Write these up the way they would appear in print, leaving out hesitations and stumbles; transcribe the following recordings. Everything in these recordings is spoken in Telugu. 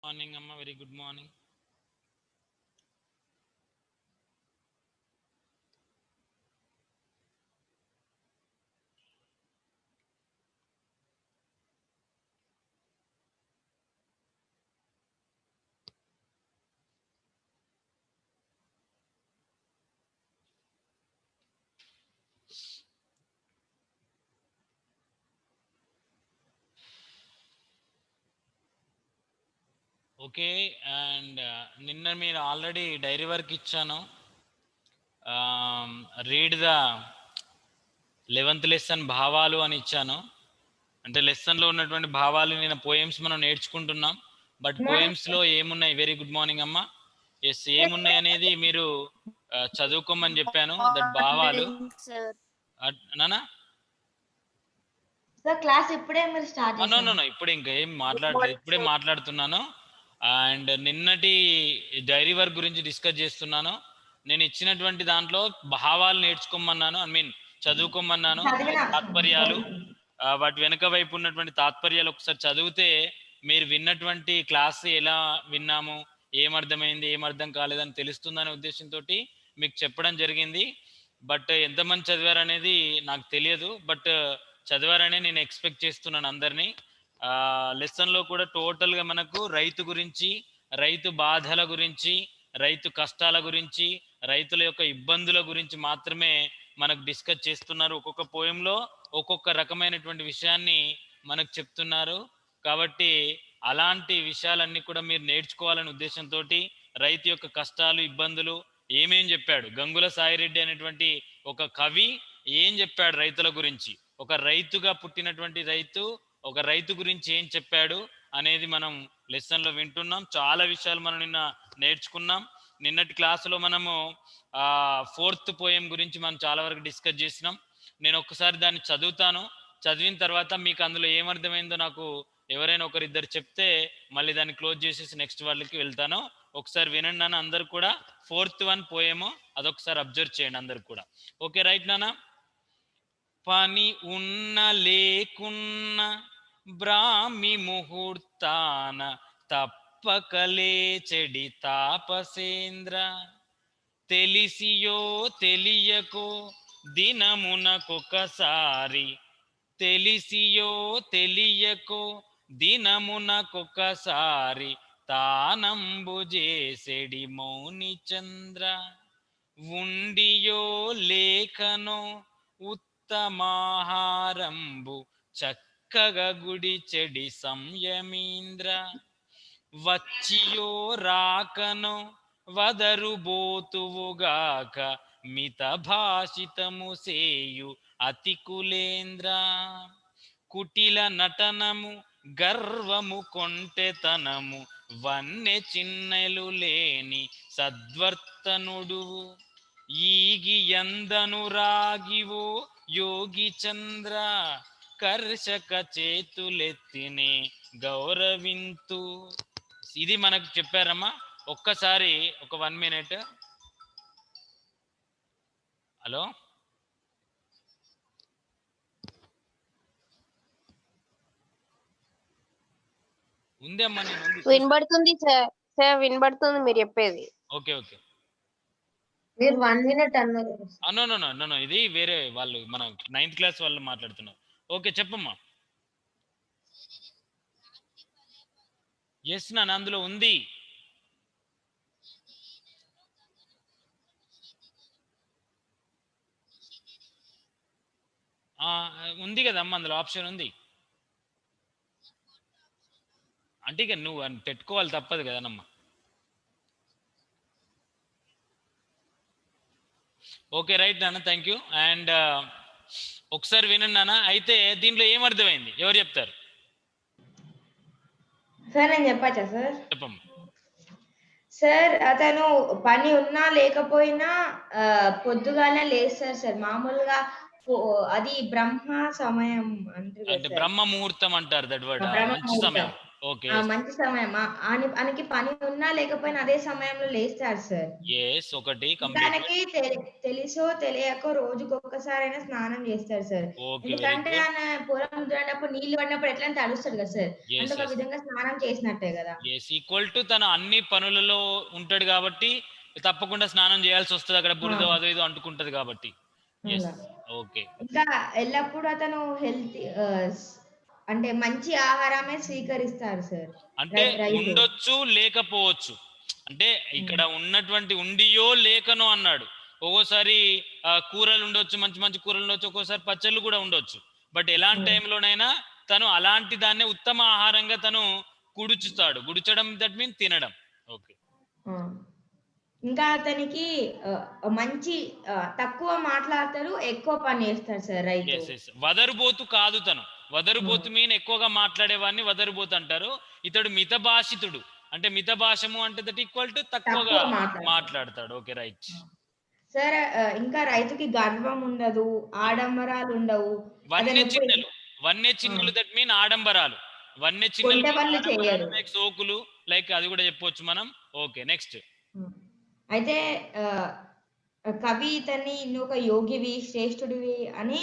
మార్నింగ్ అమ్మ, very good morning. Okay, and నిన్న మీరు ఆల్రెడీ డైరీ వర్క్ ఇచ్చాను. రీడ్ ద 11th లెసన్ భావాలు అని ఇచ్చాను. అంటే లెసన్లో ఉన్నటువంటి భావాలు నిన్న పోయమ్స్ మనం నేర్చుకుంటున్నాం. బట్ పోయమ్స్లో ఏమున్నాయి? వెరీ గుడ్ మార్నింగ్ అమ్మ. ఎస్, ఏమున్నాయి అనేది మీరు చదువుకోమని చెప్పాను. దట్ భావాలు నానా క్లాస్ ఇప్పుడే మీరు స్టార్ట్ చేశారు. ఇప్పుడే ఇంకా ఏం మాట్లాడలేదు, ఇప్పుడే మాట్లాడుతున్నాను. అండ్ నిన్నటి డైరీ వర్క్ గురించి డిస్కస్ చేస్తున్నాను. నేను ఇచ్చినటువంటి దాంట్లో భావాలు నేర్చుకోమన్నాను, చదువుకోమన్నాను. తాత్పర్యాలు, వాటి వెనుక వైపు ఉన్నటువంటి తాత్పర్యాలు ఒకసారి చదివితే మీరు విన్నటువంటి క్లాస్ ఎలా విన్నాము, ఏమర్థమైంది, ఏమర్థం కాలేదని తెలుస్తుందనే ఉద్దేశంతో మీకు చెప్పడం జరిగింది. బట్ ఎంతమంది చదివారనేది నాకు తెలియదు, బట్ చదివారని నేను ఎక్స్పెక్ట్ చేస్తున్నాను అందరినీ. లెసన్లో కూడా టోటల్గా మనకు రైతు గురించి, రైతు బాధల గురించి, రైతు కష్టాల గురించి, రైతుల యొక్క ఇబ్బందుల గురించి మాత్రమే మనకు డిస్కస్ చేస్తున్నారు. ఒక్కొక్క పోయంలో ఒక్కొక్క రకమైనటువంటి విషయాన్ని మనకు చెప్తున్నారు. కాబట్టి అలాంటి విషయాలన్నీ కూడా మీరు నేర్చుకోవాలనే ఉద్దేశంతో రైతు యొక్క కష్టాలు, ఇబ్బందులు ఏమేం చెప్పాడు, గంగుల సాయిరెడ్డి అనేటువంటి ఒక కవి ఏం చెప్పాడు రైతుల గురించి, ఒక రైతుగా పుట్టినటువంటి రైతు ఒక రైతు గురించి ఏం చెప్పాడు అనేది మనం లెసన్లో వింటున్నాం. చాలా విషయాలు మనం నిన్న నేర్చుకున్నాం. నిన్నటి క్లాసులో మనము 4th పోయం గురించి మనం చాలా వరకు డిస్కస్ చేసినాం. నేను ఒక్కసారి దాన్ని చదువుతాను. చదివిన తర్వాత మీకు అందులో ఏమర్థమైందో నాకు ఎవరైనా ఒకరిద్దరు చెప్తే మళ్ళీ దాన్ని క్లోజ్ చేసేసి నెక్స్ట్ వాళ్ళకి వెళ్తాను. ఒకసారి వినండి నాన్న అందరు కూడా. 4th వన్ పోయేమో అదొకసారి అబ్జర్వ్ చేయండి అందరు కూడా. ఓకే రైట్ నాన్న. పని ఉన్న లేకున్న బ్రాహ్మి ముహూర్తాన తప్పకలే చెడి తాపసేంద్ర, తెలిసియో తెలియకో దినమునకొకసారి, తెలిసియో తెలియకో దినమునకొకసారి తానంబు చేసెడి మౌని చంద్ర, ఉండియో లేఖనో ఉత్తమాహారంబు చక్కగా గుడి చెడి సంయమీంద్ర, వచ్చియో రాకనో వదరుబోతువుగాక మిత భాషితము సేయు అతి కులేంద్ర, కుటిల నటనము గర్వము కొంటెతనము వన్నె చిన్నెలు లేని సద్వర్తనుడు, ఈగి ఎందను రాగివో యోగి చంద్ర, కర్షక చేతులెత్తినే గౌరవింతు. ఇది మనకు చెప్పారమ్మా. ఒక్కసారి ఒక 1 minute. హలో, ఉంది అమ్మా, నేను వినబడుతుంది సార్, వినబడుతుంది మీరు చెప్పేది. ఓకే ఓకే, మీరు 1 minute అన్నారు. నో, ఇది వేరే వాళ్ళు, మన 9th క్లాస్ వాళ్ళు మాట్లాడుతున్నారు. ఓకే చెప్పమ్మా. ఎస్ నాన్న, అందులో ఉంది. ఉంది కదమ్మా, అందులో ఆప్షన్ ఉంది. అంటే ఇక నువ్వు పెట్టుకోవాలి, తప్పదు కదనమ్మా. ఓకే రైట్ నాన్న, థ్యాంక్ యూ. అండ్ ఒకసారి వినండి నాన్న. అయితే దీంట్లో ఏమర్థమైంది, ఎవరు చెప్తారు? సార్ నేను చెప్పచ్చా సార్? చెప్పమ్మా. సార్ అతను పని ఉన్నా లేకపోయినా పొద్దుగానే లేస్తారు సార్. మామూలుగా అది బ్రహ్మ సమయం అంటే బ్రహ్మ ముహూర్తం అంటారు. దట్ వర్డ్ మంచి సమయం. ఓకే. మంచి సమయం. ఆయనకి పని ఉన్నా లేకపోయినా అదే సమయంలో లేస్తాడు సార్. యెస్. ఒకటి ఇంకా కంప్లీటెడ్. ఆయనకి తెలుసో తెలియకో రోజుకొక్కసారైనా స్నానం చేస్తాడు సార్. ఓకే. వెరీ ఎందుకంటే గుడ్. ఆయన పొలం దున్నేటప్పుడు నీళ్లు పడినప్పుడు ఎట్లైనా తడుస్తాడు కదా సార్. అంటే యెస్. ఒక యెస్. విధంగా స్నానం చేసినట్టే గదా! యెస్. ఈక్వల్ టు తను అన్ని పనులలో ఉంటాడు గాబట్టి, తప్పకుండా స్నానం చేయాల్సొస్తది. అక్కడ బురదో ఆ! అదో ఇదో అంటుకుంటది గాబట్టి. యెస్. అలా. ఓకే. ఇంకా ఎల్లప్పుడూ అతను హెల్తీ అంటే మంచి ఆహారమే స్వీకరిస్తారు సార్. అంటే రైతు. ఉండొచ్చు, లేకపోవచ్చు. అంటే ఇక్కడ హ్మ్. ఉన్నటువంటి ఉండియో, లేకనో అన్నాడు. ఒక్కోసారి కూరలు ఉండొచ్చు, మంచి మంచి కూరలు ఉండొచ్చు. ఒక్కోసారి పచ్చళ్ళు కూడా ఉండొచ్చు. బట్ ఎలాంటి హ్మ్. టైంలోనైనా తను అలాంటి దాన్నే ఉత్తమ ఆహారంగా తను కుడుచుతాడు. గుడిచడం దట్ మీన్ తినడం. ఓకే. ఆ! ఇంకా అతనికి మంచి తక్కువ మాట్లాడతాడు. ఎక్కువ పని చేస్తాడు సార్ రైతు. యెస్. యెస్. వదరుబోతు కాదు తను. వదరుబోతు హ్మ్. మీన్ ఎక్కువగా మాట్లాడేవాడిని వదరుబోతు అంటారు. ఇతడు మితభాషితుడు. అంటే మితభాషము అంటే దట్ ఈక్వల్ టు తక్కువగా తక్కువ మాట్లాడతాడు. మాట్లాడతాడు. ఓకే. రైట్. ఆ! సార్ ఇంకా రైతుకి గర్వం ఉండదు. ఆడంబరాలుండవు. వన్నె అతనెప్పుడు చిన్నెలు. వన్నె ఆ! చిన్నెలు దట్ మీన్ ఆడంబరాలు. వన్నె చిన్నెలు కొంటె మీన్ పనులు ఆడంబరాలు చెయ్యరు. లైక్ సోకులు లైక్ అది కూడా చెప్పొచ్చు మనం. ఓకే. నెక్స్ట్. హ్మ్. అయితే ఆహ్, కవి ఇతన్ని "నువ్వు ఒక యోగివి, శ్రేష్ఠుడివి" అని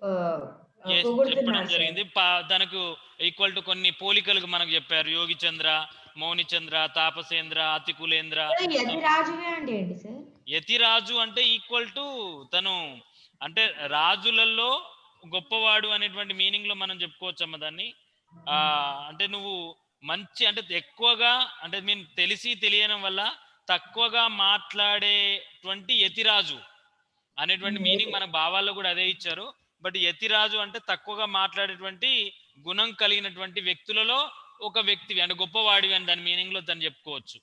ఆహ్, యెస్. చెప్పడం పొగుడుతున్నాడు సార్. జరిగింది. తనకు ఈక్వల్ టు కొన్ని పోలికలు మనకు చెప్పారు. యోగిచంద్ర, మౌనిచంద్ర, తాపసేంద్ర, అతికులేంద్ర. సార్ సో 'యతిరాజువే' అంటే ఏంటి సార్? యతిరాజు అంటే ఈక్వల్ టు తను అంటే రాజులలో గొప్పవాడు అనేటువంటి మీనింగ్ లో మనం చెప్పుకోవచ్చమ్మ దాన్ని. అంటే నువ్వు మంచి అంటే ఎక్కువగా అంటే మీన్ తెలిసి తెలియడం వల్ల తక్కువగా మాట్లాడేటువంటి యతిరాజు అనేటువంటి హ్మ్. మీనింగ్ మన భావాల్లో కూడా అదే ఇచ్చారు. బట్ యతిరాజు అంటే తక్కువగా మాట్లాడేటువంటి గుణం కలిగినటువంటి వ్యక్తులలో ఒక వ్యక్తివి అంటే గొప్పవాడివి అని దాని మీనింగ్ లో తను చెప్పుకోవచ్చు.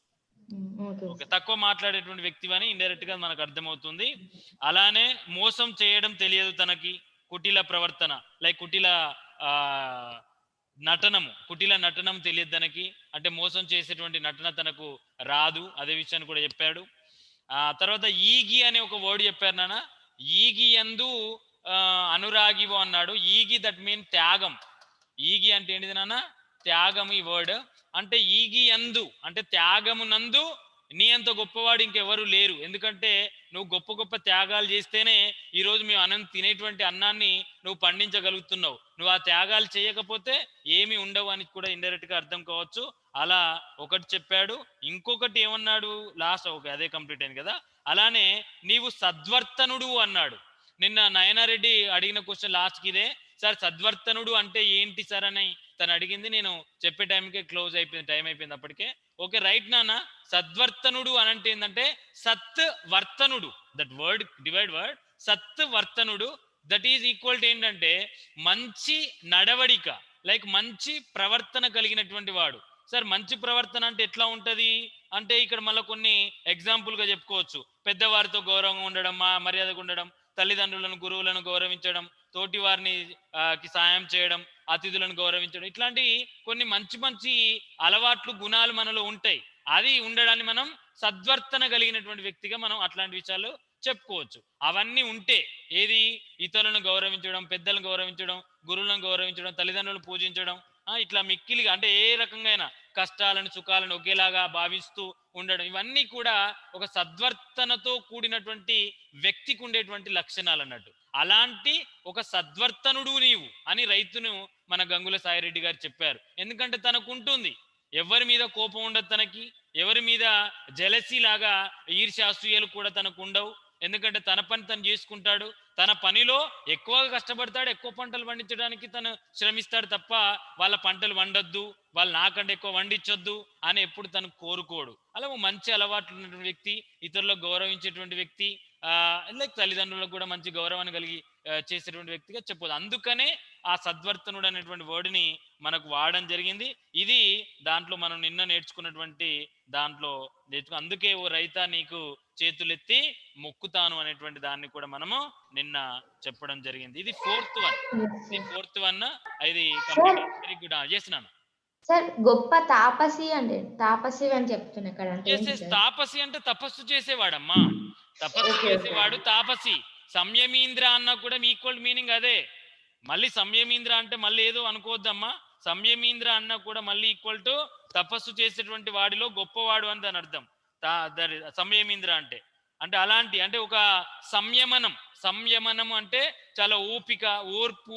హ్మ్. Okay okay. సార్. తక్కువ మాట్లాడేటువంటి వ్యక్తివని ఇండైరెక్ట్ గా మనకు అర్థమవుతుంది. అలానే మోసం చేయడం తెలియదు తనకి. కుటిల ప్రవర్తన లైక్ కుటిల ఆహ్, కుటిల నటనం తెలియదు తనకి. అంటే మోసం చేసేటువంటి నటన తనకు రాదు. అదే విషయాన్ని కూడా చెప్పాడు. తర్వాత ఈగి అనే ఒక వర్డ్ చెప్పారు నాన్న. ఈగి యందు అనురాగివో అన్నాడు. ఈగి దట్ మీన్ త్యాగం. ఈగి అంటే ఏంటిది నాన్న? త్యాగం ఈ వర్డ్. అంటే ఈగి యందు అంటే త్యాగమునందు నీ అంత గొప్పవాడు ఇంకెవరు లేరు. ఎందుకంటే నువ్వు గొప్ప గొప్ప త్యాగాలు చేస్తేనే ఈరోజు మేము తినేటువంటి అన్నాన్ని నువ్వు పండించగలుగుతున్నావు. నువ్వు ఆ త్యాగాలు చేయకపోతే ఏమి ఉండవు అని కూడా ఇండైరెక్ట్ గా అర్థం కావచ్చు. అలా ఒకటి చెప్పాడు. ఇంకొకటి ఏమన్నాడు లాస్ట్ ఓకే అదే కంప్లీట్ అయింది కదా. అలానే నీవు సద్వర్తనుడు అన్నాడు. నిన్న నయనారెడ్డి అడిగిన క్వశ్చన్ లాస్ట్ కి ఇదే. సార్ సద్వర్తనుడు అంటే ఏంటి సార్ అని తను అడిగింది. నేను చెప్పే టైంకే క్లోజ్ అయిపోయింది, టైం అయిపోయింది అప్పటికే. ఓకే రైట్ నాన్న. సద్వర్తనుడు అని అంటే ఏంటంటే సత్ వర్తనుడు. దట్ వర్డ్ డివైడ్ వర్డ్ సత్ వర్తనుడు దట్ ఈజ్ ఈక్వల్ టు ఏంటంటే మంచి నడవడిక లైక్ మంచి ప్రవర్తన కలిగినటువంటి వాడు. సార్ మంచి ప్రవర్తన అంటే ఎట్లా ఉంటది అంటే ఇక్కడ మళ్ళీ కొన్ని ఎగ్జాంపుల్ గా చెప్పుకోవచ్చు. పెద్దవారితో గౌరవంగా ఉండడం, మర్యాదగా ఉండడం, తల్లిదండ్రులను గురువులను గౌరవించడం, తోటి వారిని కి సాయం చేయడం, అతిథులను గౌరవించడం, ఇట్లాంటి కొన్ని మంచి మంచి అలవాట్లు గుణాలు మనలో ఉంటాయి. అది ఉండడాన్ని మనం సద్వర్తన కలిగినటువంటి వ్యక్తిగా మనం అట్లాంటి విషయాలు చెప్పుకోవచ్చు. అవన్నీ ఉంటే ఏది ఇతరులను గౌరవించడం, పెద్దలను గౌరవించడం, గురువులను గౌరవించడం, తల్లిదండ్రులను పూజించడం, ఇట్లా మిక్కిలిగా అంటే ఏ రకంగా కష్టాలను సుఖాలను ఒకేలాగా భావిస్తూ ఉండడం, ఇవన్నీ కూడా ఒక సద్వర్తనతో కూడినటువంటి వ్యక్తికి ఉండేటువంటి లక్షణాలు అన్నట్టు. అలాంటి ఒక సద్వర్తనుడు నీవు అని రైతును మన గంగుల సాయిరెడ్డి గారు చెప్పారు. ఎందుకంటే తనకు ఉంటుంది, ఎవరి మీద కోపం ఉండదు తనకి, ఎవరి మీద జెలసీ లాగా ఈర్ష్యాసూయలు కూడా తనకు ఉండవు. ఎందుకంటే తన పని తను చేసుకుంటాడు. తన పనిలో ఎక్కువగా కష్టపడతాడు, ఎక్కువ పంటలు పండించడానికి తను శ్రమిస్తాడు తప్ప వాళ్ళ పంటలు వండొద్దు, వాళ్ళు నాకంటే ఎక్కువ వండించొద్దు అని ఎప్పుడు తను కోరుకోడు. అలా మంచి అలవాట్లు ఉన్నటువంటి వ్యక్తి, ఇతరులకు గౌరవించేటువంటి వ్యక్తి, లైక్ తల్లిదండ్రులకు కూడా మంచి గౌరవాన్ని కలిగి చేసేటువంటి వ్యక్తిగా చెప్పదు. అందుకనే ఆ సద్వర్తనుడు అనేటువంటి వర్డ్ని మనకు వాడడం జరిగింది. ఇది దాంట్లో మనం నిన్న నేర్చుకున్నటువంటి దాంట్లో అందుకే ఓ రైతా నీకు చేతులెత్తి మొక్కుతాను అనేటువంటి దాన్ని కూడా మనము నిన్న చెప్పడం జరిగింది. ఇది ఫోర్త్ వన్. యెస్ ఇది సార్. Fourth one. ఇది సార్ కంప్లీట్. Very good. చేసినాను. సార్ గొప్ప తాపసి అంటే తాపసి అని చెప్తున్నా ఇక్కడ అంటే ఎస్ ఏంటి ఎస్. సార్? తాపసి అంటే తపస్సు చేసేవాడమ్మా. తపస్సు ఓకే. ఓకే. చేసేవాడు తాపసి. సంయమీంద్ర అన్న కూడా ఈక్వల్ మీనింగ్ అదే. మళ్ళీ సంయమీంద్ర అంటే మళ్ళీ ఏదో అనుకోవద్దమ్మా. సంయమీంద్ర అన్న కూడా మళ్ళీ ఈక్వల్ టు తపస్సు చేసేటువంటి వాడిలో గొప్పవాడు అని దాని అర్థం. సంయమీంద్ర అంటే అంటే అలాంటి అంటే ఒక సంయమనం అంటే చాలా ఓపిక ఓర్పు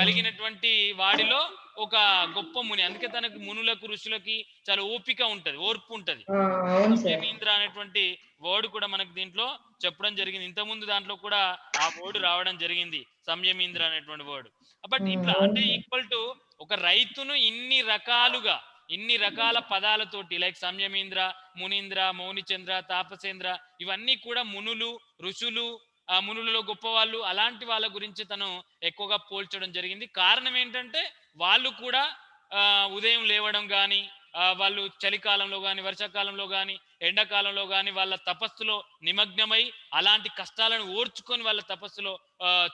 కలిగినటువంటి వాడిలో ఒక గొప్ప ముని. అందుకే తనకు మునులకు ఋషులకి చాలా ఓపిక ఉంటది, ఓర్పు ఉంటది. సంయమీంద్ర అనేటువంటి వర్డ్ కూడా మనకు దీంట్లో చెప్పడం జరిగింది. ఇంతకుముందు దాంట్లో కూడా ఆ వర్డ్ రావడం జరిగింది, సంయమీంద్ర అనేటువంటి వర్డ్. బట్ ఇట్లా అంటే ఈక్వల్ టు ఒక రైతును ఇన్ని రకాల పదాలతోటి లైక్ సంయమీంద్ర, మునీంద్ర, మౌనిచంద్ర, తాపసేంద్ర ఇవన్నీ కూడా మునులు, ఋషులు, ఆ మునులలో గొప్పవాళ్ళు అలాంటి వాళ్ళ గురించి తను ఎక్కువగా పోల్చడం జరిగింది. కారణం ఏంటంటే వాళ్ళు కూడా ఉదయం లేవడం కానీ, వాళ్ళు చలికాలంలో కానీ, వర్షాకాలంలో కానీ, ఎండాకాలంలో కానీ వాళ్ళ తపస్సులో నిమగ్నమై అలాంటి కష్టాలను ఓర్చుకొని వాళ్ళ తపస్సులో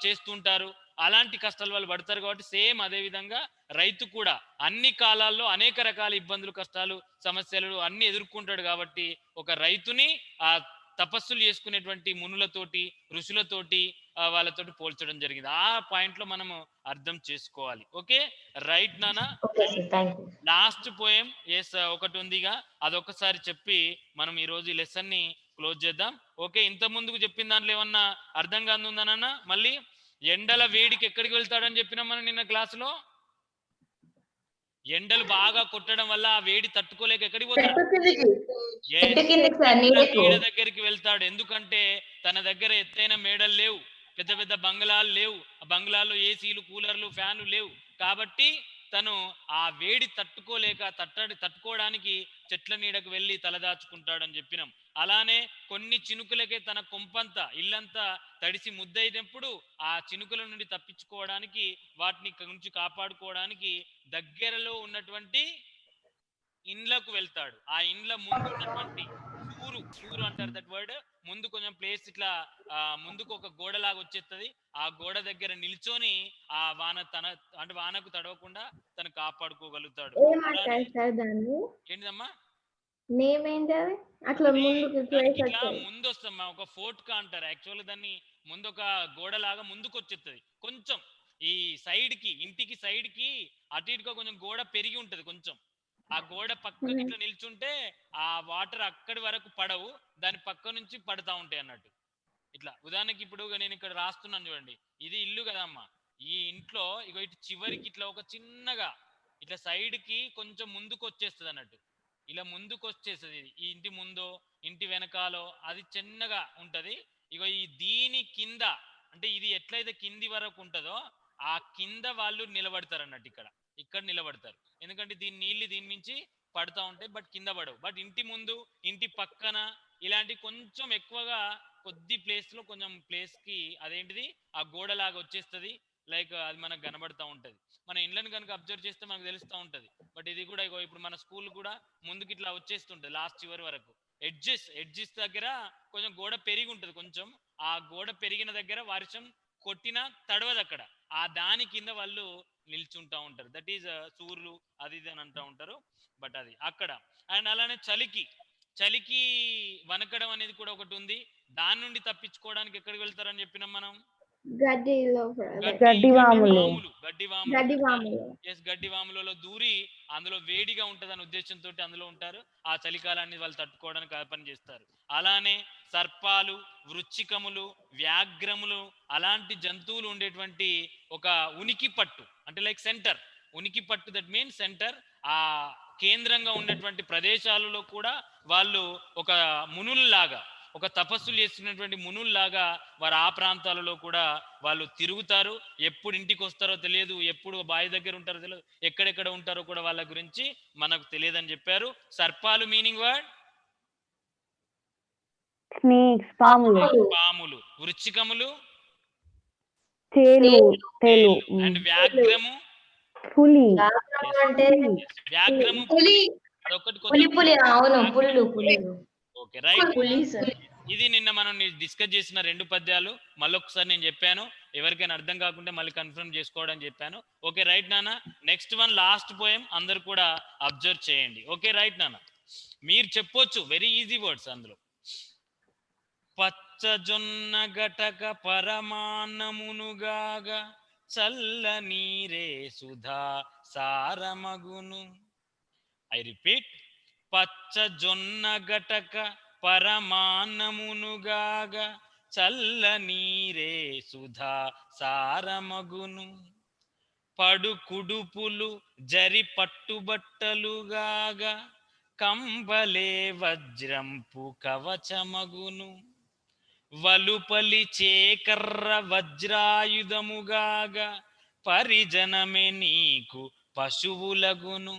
చేస్తుంటారు. అలాంటి కష్టాలు వాళ్ళు పడతారు కాబట్టి సేమ్ అదే విధంగా రైతు కూడా అన్ని కాలాల్లో అనేక రకాల ఇబ్బందులు, కష్టాలు, సమస్యలు అన్ని ఎదుర్కొంటాడు. కాబట్టి ఒక రైతుని ఆ తపస్సులు చేసుకునేటువంటి మునులతోటి, ఋషులతోటి వాళ్ళతోటి పోల్చడం జరిగింది. ఆ పాయింట్ లో మనము అర్థం చేసుకోవాలి. ఓకే రైట్ నానా? లాస్ట్ పోయం ఒకటి ఉందిగా, అదొకసారి చెప్పి మనం ఈ రోజు ఈ లెసన్ ని క్లోజ్ చేద్దాం. ఓకే, ఇంత ముందుకు చెప్పిన దాంట్లో ఏమన్నా అర్థం కానుందనన్నా? మళ్ళీ ఎండల వేడికి ఎక్కడికి వెళ్తాడని చెప్పినాం మనం నిన్న క్లాసులో. ఎండలు బాగా కొట్టడం వల్ల ఆ వేడి తట్టుకోలేక ఎక్కడికి పోతాడు? నీడ దగ్గరికి వెళ్తాడు. ఎందుకంటే తన దగ్గర ఎత్తైన మేడలు లేవు, పెద్ద పెద్ద బంగ్లాలు లేవు, ఆ బంగ్లాల్లో ఏసీలు, కూలర్లు, ఫ్యాన్లు లేవు. కాబట్టి తను ఆ వేడి తట్టుకోవడానికి చెట్ల నీడకు వెళ్ళి తలదాచుకుంటాడని చెప్పినాం. అలానే కొన్ని చినుకులకే తన కొంపంతా ఇల్లంతా తడిసి ముద్దయినప్పుడు ఆ చినుకుల నుండి తప్పించుకోవడానికి, వాటిని నుంచి కాపాడుకోవడానికి దగ్గరలో ఉన్నటువంటి ఇండ్లకు వెళ్తాడు. ఆ ఇండ్ల ముందు ఉన్నటువంటి సూరు అంటారు దట్ వర్డ్, ముందు కొంచెం ప్లేస్ ఇట్లా ముందుకు ఒక గోడలాగా వచ్చేస్తుంది. ఆ గోడ దగ్గర నిల్చొని ఆ వానకు తడవకుండా తను కాపాడుకోగలుగుతాడు. ఏంటిదమ్మా అట్లా ముందు వస్తామ్మా, ఒక ఫోర్ట్ కా అంటారు యాక్చువల్. దాన్ని ముందు ఒక గోడలాగా ముందుకు వచ్చేస్తుంది. కొంచెం ఈ సైడ్ కి, ఇంటికి సైడ్ కి అటు ఇటుగా కొంచెం గోడ పెరిగి ఉంటది. కొంచెం ఆ గోడ పక్కకి ఇట్లా నిల్చుంటే ఆ వాటర్ అక్కడి వరకు పడవు, దాని పక్క నుంచి పడతా ఉంటాయి అన్నట్టు. ఇట్లా ఉదాహరణకి ఇప్పుడు నేను ఇక్కడ రాస్తున్నాను చూడండి, ఇది ఇల్లు కదమ్మా. ఈ ఇంట్లో ఇగో ఇటు చివరికి ఇట్లా ఒక చిన్నగా ఇట్లా సైడ్ కి కొంచెం ముందుకు వచ్చేస్తుంది అన్నట్టు. ఇలా ముందుకు వచ్చేస్తుంది. ఈ ఇంటి ముందో ఇంటి వెనకాలో అది చిన్నగా ఉంటది. ఇగో ఈ దీని కింద అంటే ఇది ఎట్లయితే కింది వరకు ఉంటుందో ఆ కింద వాళ్ళు నిలబడతారు అన్నట్టు. ఇక్కడ నిలబడతారు. ఎందుకంటే నీళ్ళు దీని నుంచి పడతా ఉంటాయి, బట్ కింద పడవు. బట్ ఇంటి ముందు, ఇంటి పక్కన ఇలాంటి కొంచెం ఎక్కువగా కొద్ది ప్లేస్ లో కొంచెం ప్లేస్ కి అదేంటిది ఆ గోడలాగా వచ్చేస్తుంది. లైక్ అది మనకు కనబడతా ఉంటది. మన ఇండ్లను కనుక అబ్జర్వ్ చేస్తే మనకు తెలుస్తూ ఉంటది. బట్ ఇది కూడా ఇప్పుడు మన స్కూల్ కూడా ముందుకు ఇట్లా వచ్చేస్తుంటది లాస్ట్ చివరి వరకు. ఎడ్జెస్ దగ్గర కొంచెం గోడ పెరిగి ఉంటది. కొంచెం ఆ గోడ పెరిగిన దగ్గర వర్షం కొట్టినా తడవదు అక్కడ. ఆ దాని కింద వాళ్ళు నిల్చుంటా ఉంటారు. దట్ ఈజ్ సూర్యులు అది ఇది అని అంటూ ఉంటారు. బట్ అది అక్కడ. అండ్ అలానే చలికి వనకడం అనేది కూడా ఒకటి ఉంది. దాని నుండి తప్పించుకోవడానికి ఎక్కడికి వెళ్తారని చెప్పినాం మనం? గడ్డివాములలో దూరి అందులో వేడిగా ఉంటదనే ఉద్దేశంతో అందులో ఉంటారు. ఆ చలికాలాన్ని వాళ్ళు తట్టుకోవడానికి ఆ పని చేస్తారు. అలానే సర్పాలు, వృచ్చికములు, వ్యాఘ్రములు అలాంటి జంతువులు ఉండేటువంటి ఒక ఉనికి పట్టు అంటే లైక్ సెంటర్, ఉనికి పట్టు దట్ మీన్స్ సెంటర్. ఆ కేంద్రంగా ఉన్నటువంటి ప్రదేశాలలో కూడా వాళ్ళు ఒక మునుల్లాగా, ఒక తపస్సులు చేస్తున్నటువంటి మునుల్లాగా వారు ఆ ప్రాంతాలలో కూడా వాళ్ళు తిరుగుతారు. ఎప్పుడు ఇంటికి వస్తారో తెలియదు, ఎప్పుడు బావి దగ్గర ఉంటారో తెలియదు, ఎక్కడెక్కడ ఉంటారో కూడా వాళ్ళ గురించి మనకు తెలియదని చెప్పారు. సర్పాలు మీనింగ్ వర్డ్ పాములు, వృచ్చికములు అండ్ వ్యాఘ్రము ఓకే రైట్. ఇది నిన్న మనం డిస్కస్ చేసిన 2 పద్యాలు మళ్ళొకసారి నేను చెప్పాను. ఎవరికైనా అర్థం కాకుంటే మళ్ళీ కన్ఫర్మ్ చేసుకోవడం చెప్పాను. ఓకే రైట్ నాన్న. నెక్స్ట్ వన్ లాస్ట్ పోయం అందరు కూడా అబ్జర్వ్ చేయండి. ఓకే రైట్ నాన్న. మీరు చెప్పొచ్చు, వెరీ ఈజీ వర్డ్స్ అందులో. పచ్చజొన్న గటక పరమాన్నమునుగాగా చల్ల నీరే సుధా సారమగును. ఐ రిపీట్, పచ్చ జొన్న గటక పరమాన్నమునుగాగ చల్ల నీరే సుధా సారమగును. పడు కుడుపులు జరి పట్టుబట్టలుగాగ కంబలే వజ్రంపు కవచమగును. వలుపలి చేకర్ర వజ్రాయుధముగాగ పరిజనమే నీకు పశువులగును.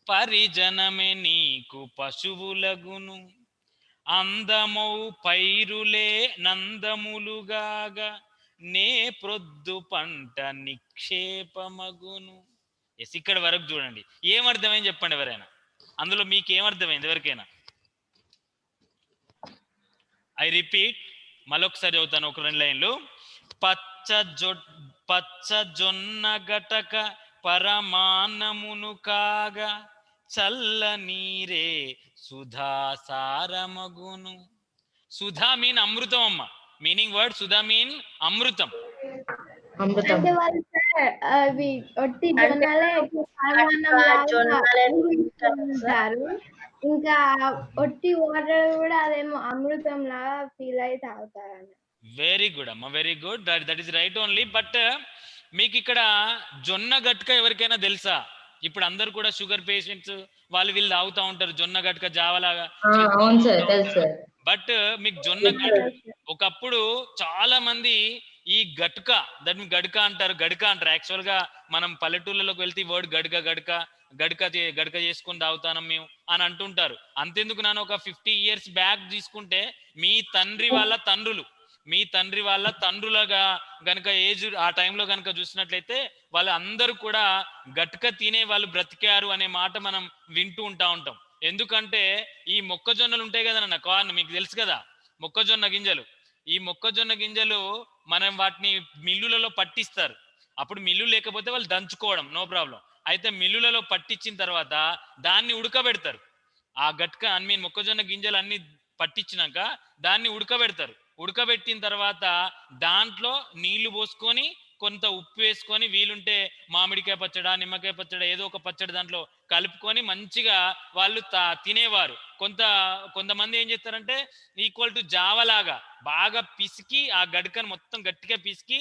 పరిజనమే నీకు పశువులగును. అందమౌ పైరులే నందములుగాగ నే ప్రొద్దు పంట నిక్షేపమగును. ఎస్, ఇక్కడ వరకు చూడండి. ఏమర్థమైంది చెప్పండి ఎవరైనా, అందులో మీకు ఏమర్థమైంది ఎవరికైనా? ఐ రిపీట్, మళ్ళొకసారి చదువుతాను ఒక 2 లైన్లు. పచ్చ జొన్న గటక పరమాన్నమును కాగా చల్ల నీరే సుధా సారమగును. సుధా మీన్ అమృతం అమ్మ. మీనింగ్ వర్డ్ సుధా మీన్ అమృతం. అమృతం అంటే వాళ్ళు అవి ఒట్టి జొన్నలే ఉంటారు. ఇంకా ఒట్టి వాటర్ కూడా అదేమో అమృతం లాగా ఫీల్ అయి తాగుతారు. వెరీ గుడ్ అమ్మ, very good. That is right only. But మీకు ఇక్కడ జొన్న గట్క ఎవరికైనా తెలుసా? ఇప్పుడు అందరు కూడా షుగర్ పేషెంట్స్ వాళ్ళు వీళ్ళు తాగుతూ ఉంటారు జొన్న గట్క జావలాగా. అవును సార్, తెలుసు. బట్ మీకు జొన్న గట్క ఒకప్పుడు చాలా మంది ఈ గట్క, దాన్ని గడక అంటారు, గడక అంటారు. యాక్చువల్ గా మనం పల్లెటూళ్ళలోకి వెళ్తే వర్డ్ గడక చేసుకుని తాగుతాను మేము అని అంటుంటారు. అంతెందుకు, నన్ను ఒక 50 years బ్యాక్ తీసుకుంటే మీ తండ్రి వాళ్ళ తండ్రులుగా గనక ఏజ్ ఆ టైంలో గనక చూసినట్లయితే వాళ్ళు అందరూ కూడా గట్క తినే వాళ్ళు బ్రతికారు అనే మాట మనం వింటూ ఉంటాం. ఎందుకంటే ఈ మొక్కజొన్నలు ఉంటాయి కదా నాన్న, కార్న్ మీకు తెలుసు కదా, మొక్కజొన్న గింజలు. ఈ మొక్కజొన్న గింజలు మనం వాటిని మిల్లులలో పట్టిస్తారు. అప్పుడు మిల్లు లేకపోతే వాళ్ళు దంచుకోవడం, నో ప్రాబ్లం. అయితే మిల్లులలో పట్టించిన తర్వాత దాన్ని ఉడకబెడతారు. ఆ గట్క మొక్కజొన్న గింజలు అన్ని పట్టించినాక దాన్ని ఉడకబెడతారు. ఉడకబెట్టిన తర్వాత దాంట్లో నీళ్లు పోసుకొని కొంత ఉప్పు వేసుకొని వీలుంటే మామిడికాయ పచ్చడా నిమ్మకాయ పచ్చడా ఏదో ఒక పచ్చడి దాంట్లో కలుపుకొని మంచిగా వాళ్ళు తినేవారు. కొంతమంది ఏం చేస్తారంటే ఈక్వల్ టు జావలాగా బాగా పిసికి ఆ గడ్కను మొత్తం గట్టిగా పిసికి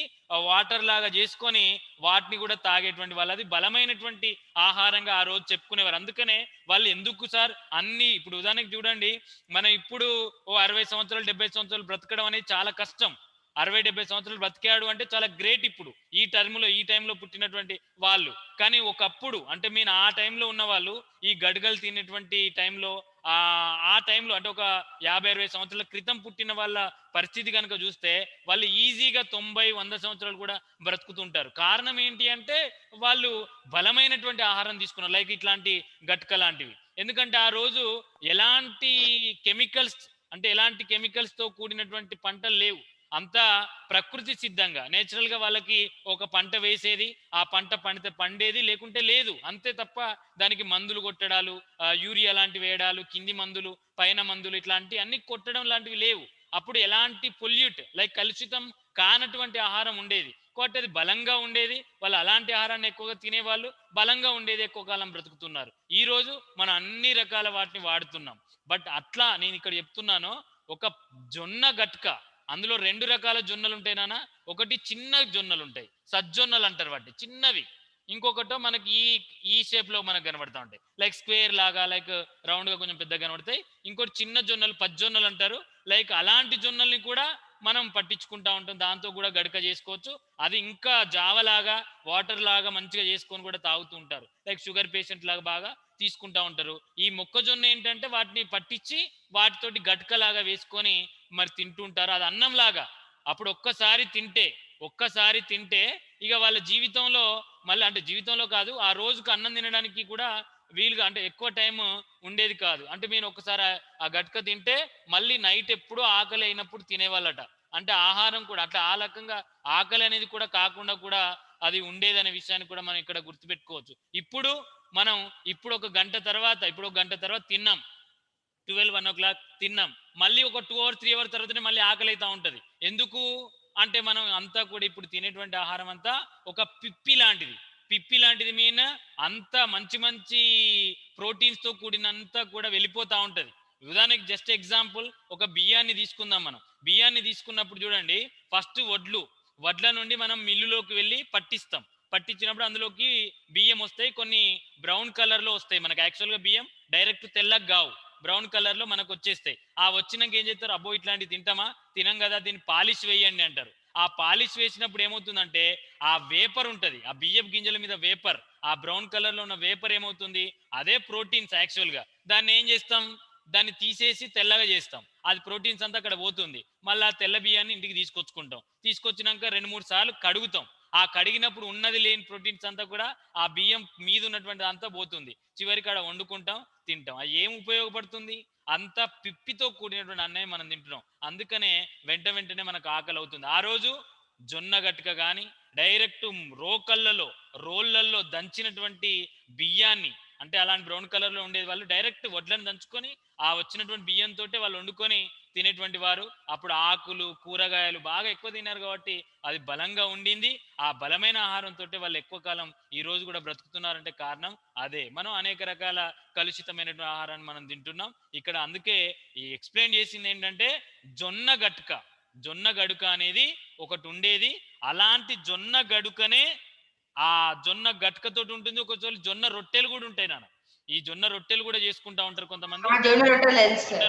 వాటర్ లాగా చేసుకొని వాటిని కూడా తాగేటువంటి వాళ్ళు. అది బలమైనటువంటి ఆహారంగా ఆ రోజు చెప్పుకునేవారు. అందుకనే వాళ్ళు ఎందుకు సార్ అన్ని, ఇప్పుడు ఉదాహరణకి చూడండి, మనం ఇప్పుడు 60 సంవత్సరాలు 70 సంవత్సరాలు బ్రతకడం అనేది చాలా కష్టం. 60-70 సంవత్సరాలు బ్రతికాడు అంటే చాలా గ్రేట్ ఇప్పుడు ఈ టైంలో పుట్టినటువంటి వాళ్ళు. కానీ ఒకప్పుడు అంటే మీరు ఆ టైంలో ఉన్న వాళ్ళు ఈ గడ్గలు తినేటువంటి టైంలో ఆ టైంలో అంటే ఒక 50-60 సంవత్సరాల క్రితం పుట్టిన వాళ్ళ పరిస్థితి కనుక చూస్తే వాళ్ళు ఈజీగా 90-100 సంవత్సరాలు కూడా బ్రతుకుతుంటారు. కారణం ఏంటి అంటే వాళ్ళు బలమైనటువంటి ఆహారం తీసుకున్నారు, లైక్ ఇట్లాంటి గట్క లాంటివి. ఎందుకంటే ఆ రోజు ఎలాంటి కెమికల్స్ తో కూడినటువంటి పంటలు లేవు. అంతా ప్రకృతి సిద్ధంగా నేచురల్ గా వాళ్ళకి ఒక పంట వేసేది, ఆ పంట పండేది, లేకుంటే లేదు, అంతే తప్ప దానికి మందులు కొట్టడాలు, యూరియా లాంటివి వేయడాలు, కింది మందులు పైన మందులు ఇట్లాంటి అన్ని కొట్టడం లాంటివి లేవు. అప్పుడు ఎలాంటి లైక్ కలుషితం కానటువంటి ఆహారం ఉండేది కాబట్టి అది బలంగా ఉండేది. వాళ్ళు అలాంటి ఆహారాన్ని ఎక్కువగా తినేవాళ్ళు, బలంగా ఉండేది, ఎక్కువ కాలం బ్రతుకుతున్నారు. ఈ రోజు మనం అన్ని రకాల వాటిని వాడుతున్నాం. బట్ అట్లా నేను ఇక్కడ చెప్తున్నాను, ఒక జొన్న గట్క, అందులో 2 రకాల జొన్నలు ఉంటాయి నాన్న. ఒకటి చిన్న జొన్నలు ఉంటాయి, సజ్జొన్నలు అంటారు వాటి, చిన్నవి. ఇంకొకటో మనకి ఈ షేప్ లో మనకు కనబడతా ఉంటాయి, లైక్ స్క్వేర్ లాగా, లైక్ రౌండ్ గా కొంచెం పెద్దగా కనబడతాయి. ఇంకోటి చిన్న జొన్నలు పజ్జొన్నలు అంటారు. లైక్ అలాంటి జొన్నల్ని కూడా మనం పట్టించుకుంటా ఉంటాం, దాంతో కూడా గడక చేసుకోవచ్చు. అది ఇంకా జావలాగా వాటర్ లాగా మంచిగా చేసుకొని కూడా తాగుతూ ఉంటారు, లైక్ షుగర్ పేషెంట్ లాగా బాగా తీసుకుంటా ఉంటారు. ఈ మొక్కజొన్న ఏంటంటే వాటిని పట్టించి వాటితోటి గట్కలాగా వేసుకొని మరి తింటుంటారు. అది అన్నం లాగా. అప్పుడు ఒక్కసారి తింటే ఇక వాళ్ళ జీవితంలో మళ్ళీ, అంటే జీవితంలో కాదు, ఆ రోజుకు అన్నం తినడానికి కూడా వీలుగా, అంటే ఎక్కువ టైం ఉండేది కాదు. అంటే మీరు ఒకసారి ఆ గట్క తింటే మళ్ళీ నైట్ ఎప్పుడు ఆకలి అయినప్పుడు తినేవాళ్ళట. అంటే ఆహారం కూడా అట్లా ఆ రకంగా ఆకలి అనేది కూడా కాకుండా కూడా అది ఉండేదనే విషయాన్ని కూడా మనం ఇక్కడ గుర్తుపెట్టుకోవచ్చు. ఇప్పుడు ఒక గంట తర్వాత తిన్నాం, 12-1 o'clock తిన్నాం, మళ్ళీ ఒక 2 hours 3 hours తర్వాతనే మళ్ళీ ఆకలి అవుతా ఉంటది. ఎందుకు? అంటే మనం అంతా కూడా ఇప్పుడు తినేటువంటి ఆహారం అంతా ఒక పిప్పి లాంటిది మీన్ అంత మంచి మంచి ప్రోటీన్స్ తో కూడినంతా కూడా వెళ్ళిపోతా ఉంటది. ఉదాహరణకి జస్ట్ ఎగ్జాంపుల్ ఒక బియ్యాన్ని తీసుకుందాం. మనం బియ్యాన్ని తీసుకున్నప్పుడు చూడండి, ఫస్ట్ వడ్ల నుండి మనం మిల్లులోకి వెళ్ళి పట్టించినప్పుడు అందులోకి బియ్యం వస్తాయి, కొన్ని బ్రౌన్ కలర్ లో వస్తాయి. మనకి యాక్చువల్ గా బియ్యం డైరెక్ట్ తెల్లగా కావు, బ్రౌన్ కలర్ లో మనకు వచ్చేస్తాయి. ఆ వచ్చినాక ఏం చేస్తారు, అబ్బో ఇట్లాంటివి తినం కదా, దీన్ని పాలిష్ వేయండి అంటారు. ఆ పాలిష్ వేసినప్పుడు ఏమవుతుందంటే ఆ వేపర్ ఉంటది, ఆ బియ్యపు గింజల మీద వేపర్, ఆ బ్రౌన్ కలర్ లో ఉన్న వేపర్ ఏమవుతుంది, అదే ప్రోటీన్స్. యాక్చువల్ గా దాన్ని ఏం చేస్తాం, దాన్ని తీసేసి తెల్లగా చేస్తాం, అది ప్రోటీన్స్ అంతా అక్కడ పోతుంది. మళ్ళీ ఆ తెల్ల బియ్యాన్ని ఇంటికి తీసుకొచ్చినాక 2-3 సార్లు కడుగుతాం. ఆ కడిగినప్పుడు ఉన్నది లేని ప్రోటీన్స్ అంతా కూడా ఆ బియ్యం మీద ఉన్నటువంటి అంతా పోతుంది. చివరికి ఆడ వండుకుంటాం, తింటాం. అది ఏం ఉపయోగపడుతుంది, అంత పిప్పితో కూడినటువంటి అన్నం మనం తింటున్నాం. అందుకనే వెంటనే మనకు ఆకలి అవుతుంది. ఆ రోజు జొన్న గట్క కానీ డైరెక్ట్ రోళ్ళల్లో దంచినటువంటి బియ్యాన్ని, అంటే అలాంటి బ్రౌన్ కలర్ లో ఉండేది, వాళ్ళు డైరెక్ట్ వడ్లను దంచుకొని ఆ వచ్చినటువంటి బియ్యంతో వాళ్ళు వండుకొని తినేటువంటి వారు. అప్పుడు ఆకులు కూరగాయలు బాగా ఎక్కువ తిన్నారు కాబట్టి అది బలంగా ఉండింది. ఆ బలమైన ఆహారంతో వాళ్ళు ఎక్కువ కాలం ఈ రోజు కూడా బ్రతుకుతున్నారంటే కారణం అదే. మనం అనేక రకాల కలుషితమైనటువంటి ఆహారాన్ని మనం తింటున్నాం ఇక్కడ. అందుకే ఈ ఎక్స్ప్లెయిన్ చేసింది ఏంటంటే జొన్న గడుక అనేది ఒకటి ఉండేది. అలాంటి జొన్న గడుకనే ఆ జొన్న గట్కతోటి ఉంటుంది. ఒకసారి జొన్న రొట్టెలు కూడా ఉంటాయి నాన్న. ఈ జొన్న రొట్టెలు కూడా చేసుకుంటా ఉంటారు కొంతమంది, జొన్న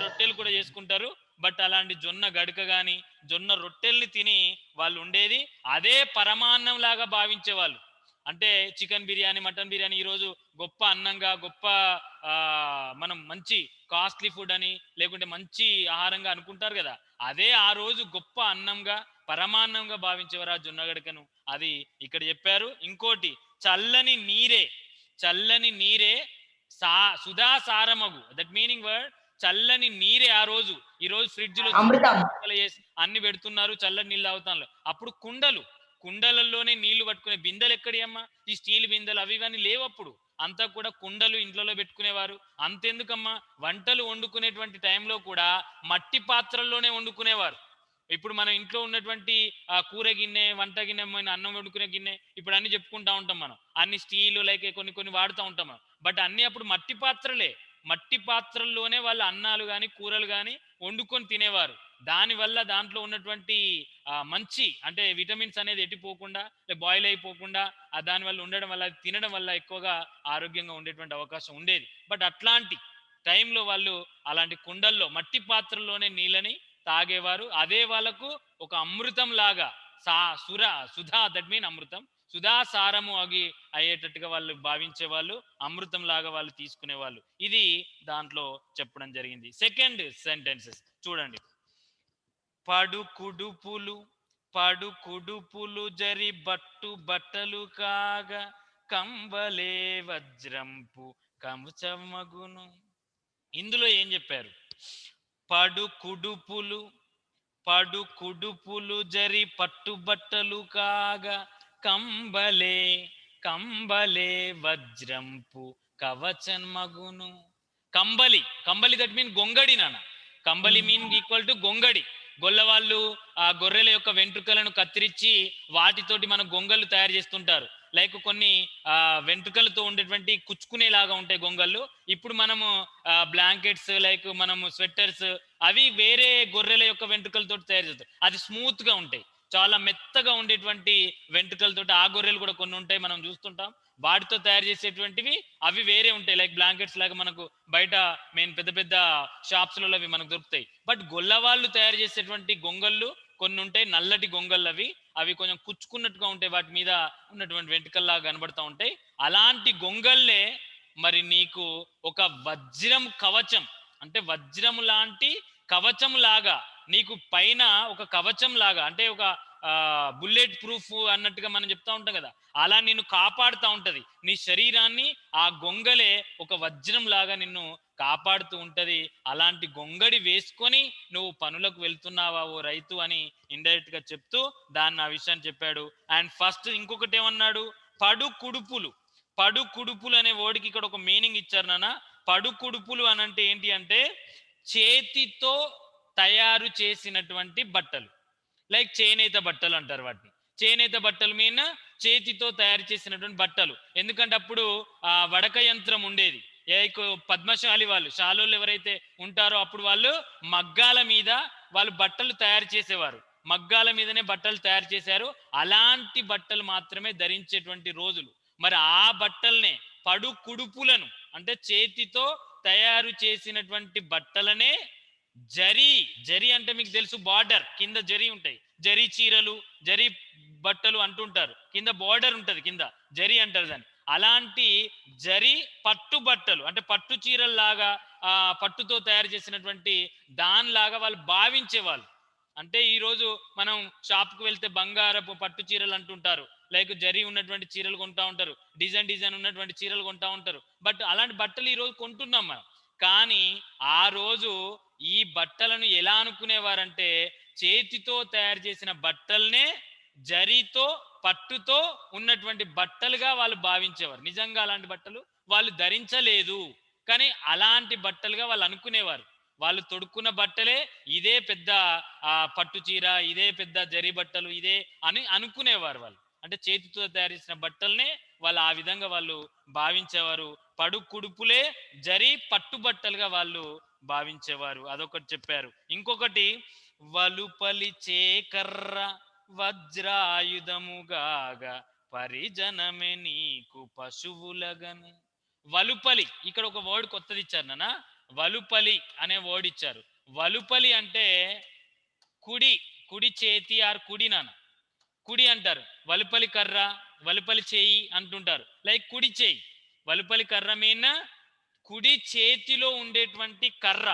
రొట్టెలు కూడా చేసుకుంటారు. బట్ అలాంటి జొన్న గడుక గాని జొన్న రొట్టెల్ని తిని వాళ్ళు ఉండేది. అదే పరమాన్నం లాగా భావించేవాళ్ళు. అంటే చికెన్ బిర్యానీ, మటన్ బిర్యానీ ఈరోజు గొప్ప అన్నంగా, గొప్ప మనం మంచి కాస్ట్లీ ఫుడ్ అని లేకుంటే మంచి ఆహారంగా అనుకుంటారు కదా, అదే ఆ రోజు గొప్ప అన్నంగా పరమాన్నంగా భావించేవారు ఆ జొన్న గడకను. అది ఇక్కడ చెప్పారు. ఇంకోటి చల్లని నీరే సుధా సారమగు, దట్ మీనింగ్ వర్డ్ చల్లని నీరే. ఈ రోజు ఫ్రిడ్జ్ లో అన్ని పెడుతున్నారు, చల్లని నీళ్ళు తాగుతాను. అప్పుడు కుండలలోనే నీళ్లు పట్టుకునే బిందెలు ఎక్కడి అమ్మా, ఈ స్టీల్ బిందెలు అవి ఇవన్నీ లేవు. అప్పుడు అంతా కూడా కుండలు ఇంట్లో పెట్టుకునేవారు. అంతెందుకమ్మా, వంటలు వండుకునేటువంటి టైంలో కూడా మట్టి పాత్రల్లోనే వండుకునేవారు. ఇప్పుడు మన ఇంట్లో ఉన్నటువంటి ఆ కూర గిన్నె, వంట గిన్నె, అన్నం వండుకునే గిన్నె ఇప్పుడు అన్ని చెప్పుకుంటా ఉంటాం మనం, అన్ని స్టీలు లైక్ కొన్ని వాడుతూ ఉంటాం మనం. బట్ అన్ని అప్పుడు మట్టి పాత్రల్లోనే వాళ్ళు అన్నాలు కానీ కూరలు కానీ వండుకొని తినేవారు. దానివల్ల దాంట్లో ఉన్నటువంటి మంచి అంటే విటమిన్స్ అనేది ఎట్టిపోకుండా, బాయిల్ అయిపోకుండా దానివల్ల ఉండడం వల్ల, తినడం వల్ల ఎక్కువగా ఆరోగ్యంగా ఉండేటువంటి అవకాశం ఉండేది. బట్ అట్లాంటి టైంలో వాళ్ళు అలాంటి కుండల్లో మట్టి పాత్రల్లోనే నీళ్ళని తాగేవారు. అదే వాళ్ళకు ఒక అమృతం లాగా సుధా, దట్ మీన్ అమృతం, సుధా సారము అయ్యేటట్టుగా వాళ్ళు భావించేవాళ్ళు, అమృతం లాగా వాళ్ళు తీసుకునేవాళ్ళు. ఇది దాంట్లో చెప్పడం జరిగింది. సెకండ్ సెంటెన్సెస్ చూడండి. పడుకుడుపులు జరి బట్టలు కాగా కంబలే వజ్రంపు కవచమగును. ఇందులో ఏం చెప్పారు, పడుకుడుపులు జరి పట్టుబట్టలు కాగా కంబలే వజ్రంపు కవచమగును. కంబలి దట్ మీన్ గొంగడి నాన్న. కంబలి మీన్ ఈక్వల్ టు గొంగడి. గొల్లవాళ్ళు ఆ గొర్రెల యొక్క వెంట్రుకలను కత్తిరించి వాటితోటి మన గొంగళ్ళు తయారు చేస్తుంటారు. లైక్ కొన్ని వెంట్రుకలతో ఉండేటువంటి కుచ్చుకునేలాగా ఉంటాయి గొంగళ్ళు. ఇప్పుడు మనము బ్లాంకెట్స్, లైక్ మనము స్వెట్టర్స్, అవి వేరే గొర్రెల యొక్క వెంట్రుకలతో తయారు చేస్తారు. అది స్మూత్ గా ఉంటాయి, చాలా మెత్తగా ఉండేటువంటి వెంట్రుకలతోటి. ఆ గొర్రెలు కూడా కొన్ని ఉంటాయి, మనం చూస్తుంటాం. వాటితో తయారు చేసేటువంటివి అవి వేరే ఉంటాయి, లైక్ బ్లాంకెట్స్ లాగా మనకు బయట పెద్ద పెద్ద షాప్స్లలో అవి మనకు దొరుకుతాయి. బట్ గొల్లవాళ్ళు తయారు చేసేటువంటి గొంగళ్ళు కొన్ని ఉంటాయి, నల్లటి గొంగళ్ళు. అవి కొంచెం కుచ్చుకున్నట్టుగా ఉంటాయి, వాటి మీద ఉన్నటువంటి వెంట్రుకల్లాగా కనబడతా ఉంటాయి. అలాంటి గొంగళ్ళే మరి నీకు ఒక వజ్రం కవచం, అంటే వజ్రము లాంటి కవచం లాగా, నీకు పైన ఒక కవచం లాగా, అంటే ఒక బుల్లెట్ ప్రూఫ్ అన్నట్టుగా మనం చెప్తా ఉంటాం కదా, అలా నిన్ను కాపాడుతూ ఉంటది. నీ శరీరాన్ని ఆ గొంగలే ఒక వజ్రం లాగా నిన్ను కాపాడుతూ ఉంటది. అలాంటి గొంగడి వేసుకొని నువ్వు పనులకు వెళ్తున్నావా ఓ రైతు అని ఇండైరెక్ట్ గా చెప్తూ దాన్ని ఆ విషయాన్ని చెప్పాడు. అండ్ ఫస్ట్ ఇంకొకటి ఏమన్నాడు, పడుకుడుపులు అనే వర్డ్కి ఇక్కడ ఒక మీనింగ్ ఇచ్చారు నాన్న. పడుకుడుపులు అని అంటే ఏంటి అంటే చేతితో తయారు చేసినటువంటి బట్టలు, లైక్ చేనేత బట్టలు అంటారు వాటిని. చేనేత బట్టలు మీన్ చేతితో తయారు చేసినటువంటి బట్టలు. ఎందుకంటే అప్పుడు ఆ వడక యంత్రం ఉండేది. పద్మశాలి వాళ్ళు, శాలోళ్ళు ఎవరైతే ఉంటారో అప్పుడు వాళ్ళు మగ్గాల మీద వాళ్ళు బట్టలు తయారు చేసేవారు. మగ్గాల మీదనే బట్టలు తయారు చేశారు. అలాంటి బట్టలు మాత్రమే ధరించేటువంటి రోజులు. మరి ఆ బట్టల్నే పడు కుడుపులను అంటే చేతితో తయారు చేసినటువంటి బట్టలనే జరీ అంటే మీకు తెలుసు, బార్డర్ కింద జరీ ఉంటాయి, జరీ చీరలు, జరీ బట్టలు అంటుంటారు. కింద బార్డర్ ఉంటది, కింద జరీ అంటారు దాన్ని. అలాంటి జరీ పట్టు బట్టలు అంటే పట్టు చీరల్లాగా పట్టుతో తయారు చేసినటువంటి దానిలాగా వాళ్ళు భావించేవాళ్ళు. అంటే ఈరోజు మనం షాప్కి వెళ్తే బంగారపు పట్టు చీరలు అంటుంటారు, లైక్ జరీ ఉన్నటువంటి చీరలు కొంటా ఉంటారు, డిజైన్ ఉన్నటువంటి చీరలు కొంటా ఉంటారు. బట్ అలాంటి బట్టలు ఈరోజు కొంటున్నాం మనం. కానీ ఆ రోజు ఈ బట్టలను ఎలా అనుకునేవారంటే చేతితో తయారు చేసిన బట్టల్నే జరీతో పట్టుతో ఉన్నటువంటి బట్టలుగా వాళ్ళు భావించేవారు. నిజంగా అలాంటి బట్టలు వాళ్ళు ధరించలేదు, కానీ అలాంటి బట్టలుగా వాళ్ళు అనుకునేవారు. వాళ్ళు తొడుక్కున్న బట్టలే ఇదే పెద్ద పట్టు చీర, ఇదే పెద్ద జరీ బట్టలు, ఇదే అని అనుకునేవారు వాళ్ళు. అంటే చేతితో తయారు చేసిన బట్టల్నే వాళ్ళు ఆ విధంగా వాళ్ళు భావించేవారు. పడు కుడుపులే జరీ పట్టుబట్టలుగా వాళ్ళు భావించేవారు. అదొకటి చెప్పారు. ఇంకొకటి వలుపలి చేకర్ర వజ్రాయుధముగాగా పరిజనమే నీకు పశువులగన. వలుపలి, ఇక్కడ ఒక వర్డ్ కొత్తది ఇచ్చారు నాన్న. వలుపలి అనే వర్డ్ ఇచ్చారు. వలుపలి అంటే కుడి చేతి ఆర్ కుడి నాన్న, కుడి అంటారు. వలుపలి కర్ర, వలుపలి చేయి అంటుంటారు. లైక్ కుడి చేయి, వలుపలి కర్ర మీన్ కుడి చేతిలో ఉండేటువంటి కర్ర.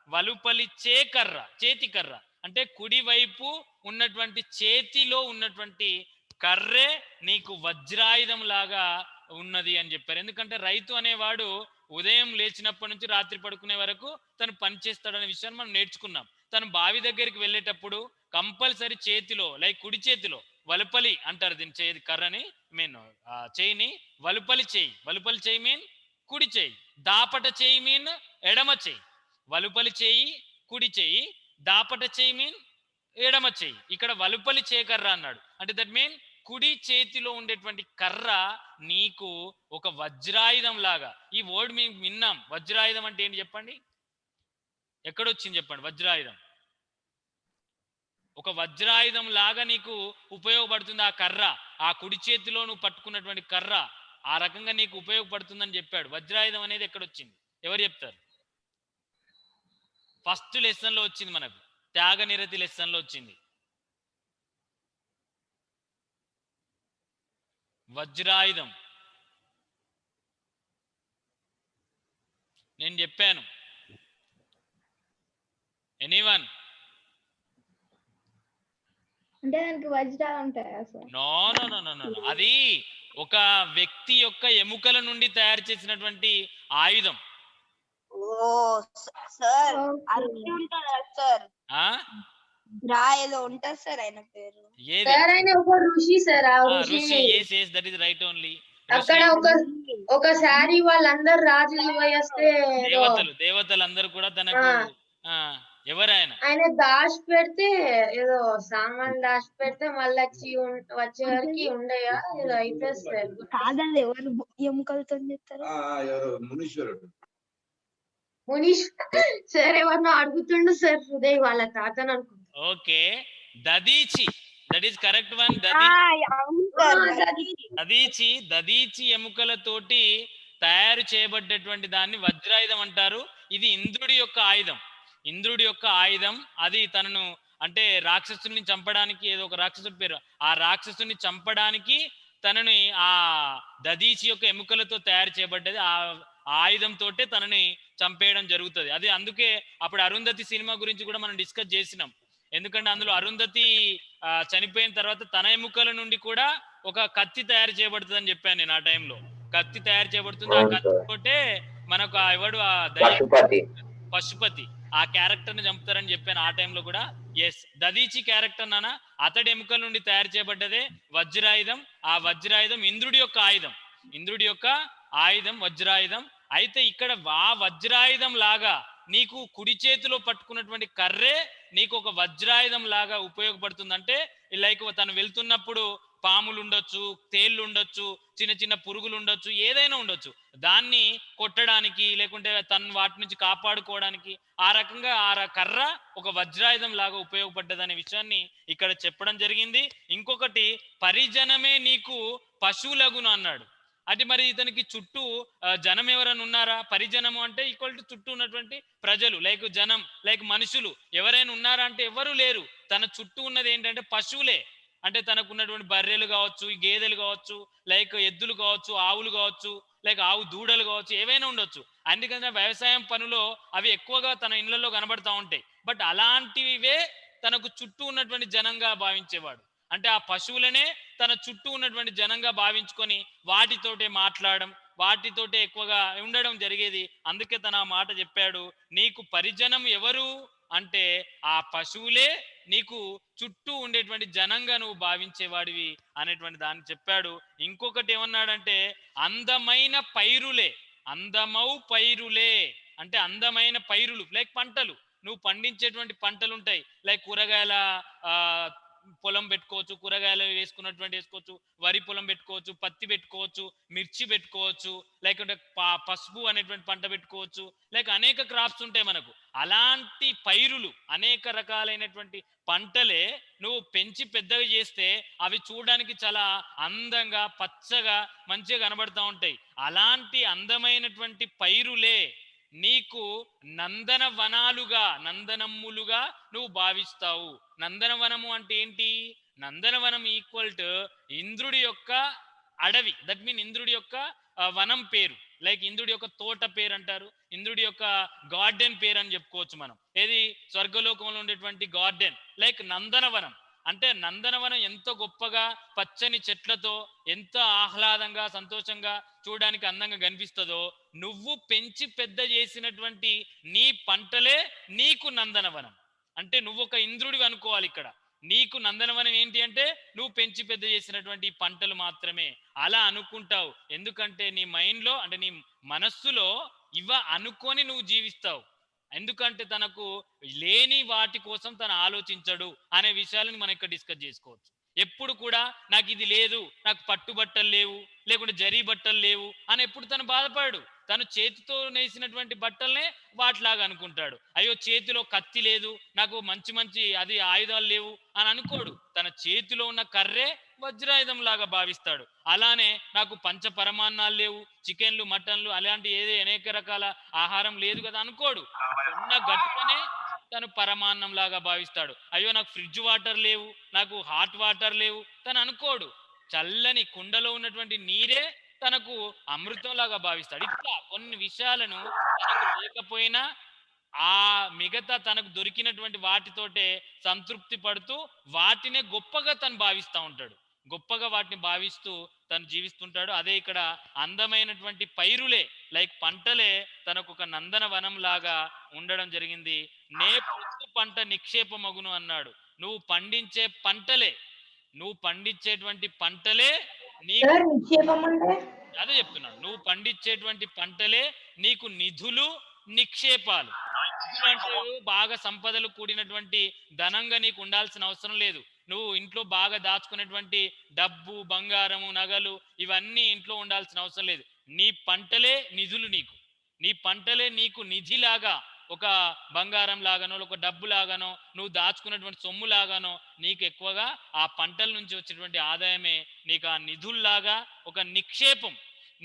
వలుపలి కర్ర, చేతి కర్ర అంటే కుడి వైపు ఉన్నటువంటి చేతిలో ఉన్నటువంటి కర్రే నీకు వజ్రాయుధం లాగా ఉన్నది అని చెప్పారు. ఎందుకంటే రైతు అనేవాడు ఉదయం లేచినప్పటి నుంచి రాత్రి పడుకునే వరకు తను పని చేస్తాడనే విషయాన్ని మనం నేర్చుకున్నాం. తను బావి దగ్గరికి వెళ్ళేటప్పుడు కంపల్సరీ చేతిలో, లైక్ కుడి చేతిలో వలుపలి అంటారు దీని చేతి కర్రని, మీన్ చేయిని వలుపలి చేయి. వలుపలి చేయి మీన్ కుడి చేయి. దాపట చేయి మీన్ ఎడమ చేయి. వలుపలి చేయి కుడి చేయి, దాపట చేయి మీన్ ఎడమ చేయి. ఇక్కడ వలుపలి కర్ర అన్నాడు అంటే దట్ మీన్ కుడి చేతిలో ఉండేటువంటి కర్ర నీకు ఒక వజ్రాయుధం లాగా. ఈ వర్డ్ మేము విన్నాం. వజ్రాయుధం అంటే ఏంటి చెప్పండి, ఎక్కడొచ్చింది చెప్పండి. వజ్రాయుధం ఒక వజ్రాయుధం లాగా నీకు ఉపయోగపడుతుంది ఆ కర్ర. ఆ కుడి చేతిలో నువ్వు పట్టుకున్నటువంటి కర్ర ఆ రకంగా నీకు ఉపయోగపడుతుందని చెప్పాడు. వజ్రాయుధం అనేది ఎక్కడొచ్చింది, ఎవరు చెప్తారు? ఫస్ట్ లెసన్ లో వచ్చింది, మనకు త్యాగనిరతి లెసన్ లో వచ్చింది. వజ్రాయుధం నేను చెప్పాను. ఎనీవన్? అంటే దానికి వజ్రాలు ఉంటాయా sir? No no no no no, అది ఒక వ్యక్తి యొక్క ఎముకల నుండి తయారు చేసినటువంటి ఆయుధం. సార్ అర్జున్ ఉంటాడు సార్, ఏదో ఉంటారు సార్ ఆయన పేరు. సార్ ఆయన ఒక ఋషి సార్. ఆ ఋషి దట్ ఇస్ రైట్ ఓన్లీ. అక్కడ ఒకసారి వాళ్ళందరూ రాజులు వస్తే దేవతలు అందరూ కూడా తనకు ఎవరైనా ఆయన దాచి పెడితే ఏదో సామాన్ దాచి పెడితే మళ్ళీ వచ్చే వరకు ఉండయా ఏదో అయితే సార్. కాదండి, ఎవరు ఎముకలతో చెప్తారు? మునీష్ సార్ ఎవరినో అడుగుతుండు సార్, హృదయ్ వాళ్ళ తాతను అనుకుంటా. Okay, Dadhichi, that is correct one. Dadhichi ఎముకలతోటి తయారు చేయబడ్డటువంటి దాన్ని వజ్రాయుధం అంటారు. ఇది ఇంద్రుడి యొక్క ఆయుధం. ఇంద్రుడి యొక్క ఆయుధం అది తనను అంటే రాక్షసుని చంపడానికి, ఏదో ఒక రాక్షసుడి పేరు, ఆ రాక్షసుని చంపడానికి తనని ఆ దదీచి యొక్క ఎముకలతో తయారు చేయబడ్డది. ఆ ఆయుధంతో తనని చంపేయడం జరుగుతుంది. అది అందుకే అప్పుడు అరుంధతి సినిమా గురించి కూడా మనం డిస్కస్ చేసినాం. ఎందుకంటే అందులో అరుంధతి చనిపోయిన తర్వాత తన ఎముకల నుండి కూడా ఒక కత్తి తయారు చేయబడుతుంది అని చెప్పాను నేను. ఆ టైంలో కత్తి తయారు చేయబడుతుంది. ఆ కత్తి తోటే మనకు ఎవడు పశుపతి ఆ క్యారెక్టర్ ని చంపుతారని చెప్పాను ఆ టైంలో కూడా. ఎస్, దదీచి క్యారెక్టర్ నాన్న అతడి ఎముకల నుండి తయారు చేయబడ్డదే వజ్రాయుధం. ఆ వజ్రాయుధం ఇంద్రుడి యొక్క ఆయుధం. ఇంద్రుడి యొక్క ఆయుధం వజ్రాయుధం. అయితే ఇక్కడ వజ్రాయుధం లాగా నీకు కుడి చేతిలో పట్టుకున్నటువంటి కర్రే నీకు ఒక వజ్రాయుధం లాగా ఉపయోగపడుతుందంటే లైక్ తను వెళ్తున్నప్పుడు పాములు ఉండొచ్చు, తేళ్లు ఉండొచ్చు, చిన్న చిన్న పురుగులు ఉండొచ్చు, ఏదైనా ఉండొచ్చు, దాన్ని కొట్టడానికి లేకుంటే తను వాటి నుంచి కాపాడుకోవడానికి ఆ రకంగా కర్ర ఒక వజ్రాయుధం లాగా ఉపయోగపడ్డదనే విషయాన్ని ఇక్కడ చెప్పడం జరిగింది. ఇంకొకటి పరిజనమే నీకు పశువులగును అన్నాడు. అంటే మరి ఇతనికి చుట్టూ జనం ఎవరైనా ఉన్నారా? పరిజనము అంటే ఈక్వల్ టు చుట్టూ ఉన్నటువంటి ప్రజలు, లైక్ జనం, లైక్ మనుషులు ఎవరైనా ఉన్నారా అంటే ఎవరు లేరు. తన చుట్టూ ఉన్నది ఏంటంటే పశువులే. అంటే తనకు ఉన్నటువంటి బర్రెలు కావచ్చు, గేదెలు కావచ్చు, లైక్ ఎద్దులు కావచ్చు, ఆవులు కావచ్చు, లైక్ ఆవు దూడలు కావచ్చు, ఏవైనా ఉండొచ్చు. అందుకని వ్యవసాయం పనులో అవి ఎక్కువగా తన ఇళ్లలో కనబడతా ఉంటాయి. బట్ అలాంటివే తనకు చుట్టూ ఉన్నటువంటి జనంగా భావించేవాడు. అంటే ఆ పశువులనే తన చుట్టూ ఉన్నటువంటి జనంగా భావించుకొని వాటితోటే మాట్లాడడం, వాటితోటే ఎక్కువగా ఉండడం జరిగేది. అందుకే తన ఆ మాట చెప్పాడు, నీకు పరిజనం ఎవరు అంటే ఆ పశువులే నీకు చుట్టూ ఉండేటువంటి జనంగా నువ్వు భావించేవాడివి అనేటువంటి దాన్ని చెప్పాడు. ఇంకొకటి ఏమన్నాడంటే అందమైన పైరులే, అందమౌ పైరులే అంటే అందమైన పైరులు లైక్ పంటలు, నువ్వు పండించేటువంటి పంటలు ఉంటాయి, లైక్ కూరగాయల పొలం పెట్టుకోవచ్చు, కూరగాయలు వేసుకోవచ్చు, వరి పొలం పెట్టుకోవచ్చు, పత్తి పెట్టుకోవచ్చు, మిర్చి పెట్టుకోవచ్చు, లేకుంటే పసుపు అనేటువంటి పంట పెట్టుకోవచ్చు, లైక్ అనేక క్రాప్స్ ఉంటాయి మనకు. అలాంటి పైరులు అనేక రకాలైనటువంటి పంటలే నువ్వు పెంచి పెద్దగా చేస్తే అవి చూడడానికి చాలా అందంగా పచ్చగా మంచిగా కనబడతా ఉంటాయి. అలాంటి అందమైనటువంటి పైరులే నీకు నందనవనాలుగా, నందనమ్ములుగా నువ్వు భావిస్తావు. నందనవనము అంటే ఏంటి? నందనవనం ఈక్వల్ టు ఇంద్రుడి యొక్క అడవి. దట్ మీన్ ఇంద్రుడి యొక్క వనం పేరు, లైక్ ఇంద్రుడి యొక్క తోట పేరు అంటారు, ఇంద్రుడి యొక్క గార్డెన్ పేరు అని చెప్పుకోవచ్చు మనం. ఏది? స్వర్గలోకంలో ఉండేటువంటి గార్డెన్, లైక్ నందనవనం. అంటే నందనవనం ఎంతో గొప్పగా పచ్చని చెట్లతో ఎంతో ఆహ్లాదంగా సంతోషంగా చూడడానికి అందంగా కనిపిస్తుందో, నువ్వు పెంచి పెద్ద చేసినటువంటి నీ పంటలే నీకు నందనవనం. అంటే నువ్వు ఒక ఇంద్రుడివి అనుకోవాలి ఇక్కడ. నీకు నందనవనం ఏంటి అంటే నువ్వు పెంచి పెద్ద చేసినటువంటి పంటలు మాత్రమే. అలా అనుకుంటావు ఎందుకంటే నీ మైండ్లో అంటే నీ మనస్సులో ఇవ అనుకొని నువ్వు జీవిస్తావు. ఎందుకంటే తనకు లేని వాటి కోసం తను ఆలోచించడు అనే విషయాలను మనం ఇక్కడ డిస్కస్ చేసుకోవచ్చు. ఎప్పుడు కూడా నాకు ఇది లేదు, నాకు పట్టుబట్టలు లేవు, లేకుంటే జరీ బట్టలు లేవు అని ఎప్పుడు తను బాధపడు. తను చేతితో నేసినటువంటి బట్టలనే వాటిలాగా అనుకుంటాడు. అయ్యో చేతిలో కత్తి లేదు, నాకు మంచి మంచి అది ఆయుధాలు లేవు అని అనుకోడు. తన చేతిలో ఉన్న కర్రే వజ్రాయుధం లాగా భావిస్తాడు. అలానే నాకు పంచ పరమాన్నాలు లేవు, చికెన్లు మటన్లు అలాంటి ఏదో అనేక రకాల ఆహారం లేదు కదా అనుకోడు. ఉన్న గట్టుకనే తను పరమాన్నం లాగా భావిస్తాడు. అయ్యో నాకు ఫ్రిడ్జ్ వాటర్ లేవు, నాకు హాట్ వాటర్ లేవు తను అనుకోడు. చల్లని కుండలో ఉన్నటువంటి నీరే తనకు అమృతం లాగా భావిస్తాడు. ఇట్లా కొన్ని విషయాలను తనకు లేకపోయినా ఆ మిగతా తనకు దొరికినటువంటి వాటితోటే సంతృప్తి పడుతూ వాటినే గొప్పగా తను భావిస్తూ ఉంటాడు. గొప్పగా వాటిని భావిస్తూ తను జీవిస్తుంటాడు. అదే ఇక్కడ అందమైనటువంటి పైరులే లైక్ పంటలే తనకు ఒక నందనవనం లాగా ఉండడం జరిగింది. నే పొద్దు పంట నిక్షేపమగును అన్నాడు. నువ్వు పండించే పంటలే, నువ్వు పండించేటువంటి పంటలే నీకు, నిక్షేపం అంటే అదే చెప్తున్నాను, నువ్వు పండించేటువంటి పంటలే నీకు నిధులు నిక్షేపాలు. అంటే బాగా సంపదలు కూడినటువంటి ధనంగా నీకు ఉండాల్సిన అవసరం లేదు. నువ్వు ఇంట్లో బాగా దాచుకునేటువంటి డబ్బు, బంగారము, నగలు ఇవన్నీ ఇంట్లో ఉండాల్సిన అవసరం లేదు. నీ పంటలే నిధులు నీకు, నీ పంటలే నీకు నిధిలాగా, ఒక బంగారం లాగానో ఒక డబ్బు లాగానో నువ్వు దాచుకున్నటువంటి సొమ్ము లాగానో నీకు ఎక్కువగా ఆ పంటల నుంచి వచ్చేటువంటి ఆదాయమే నీకు ఆ నిధుల్లాగా ఒక నిక్షేపం.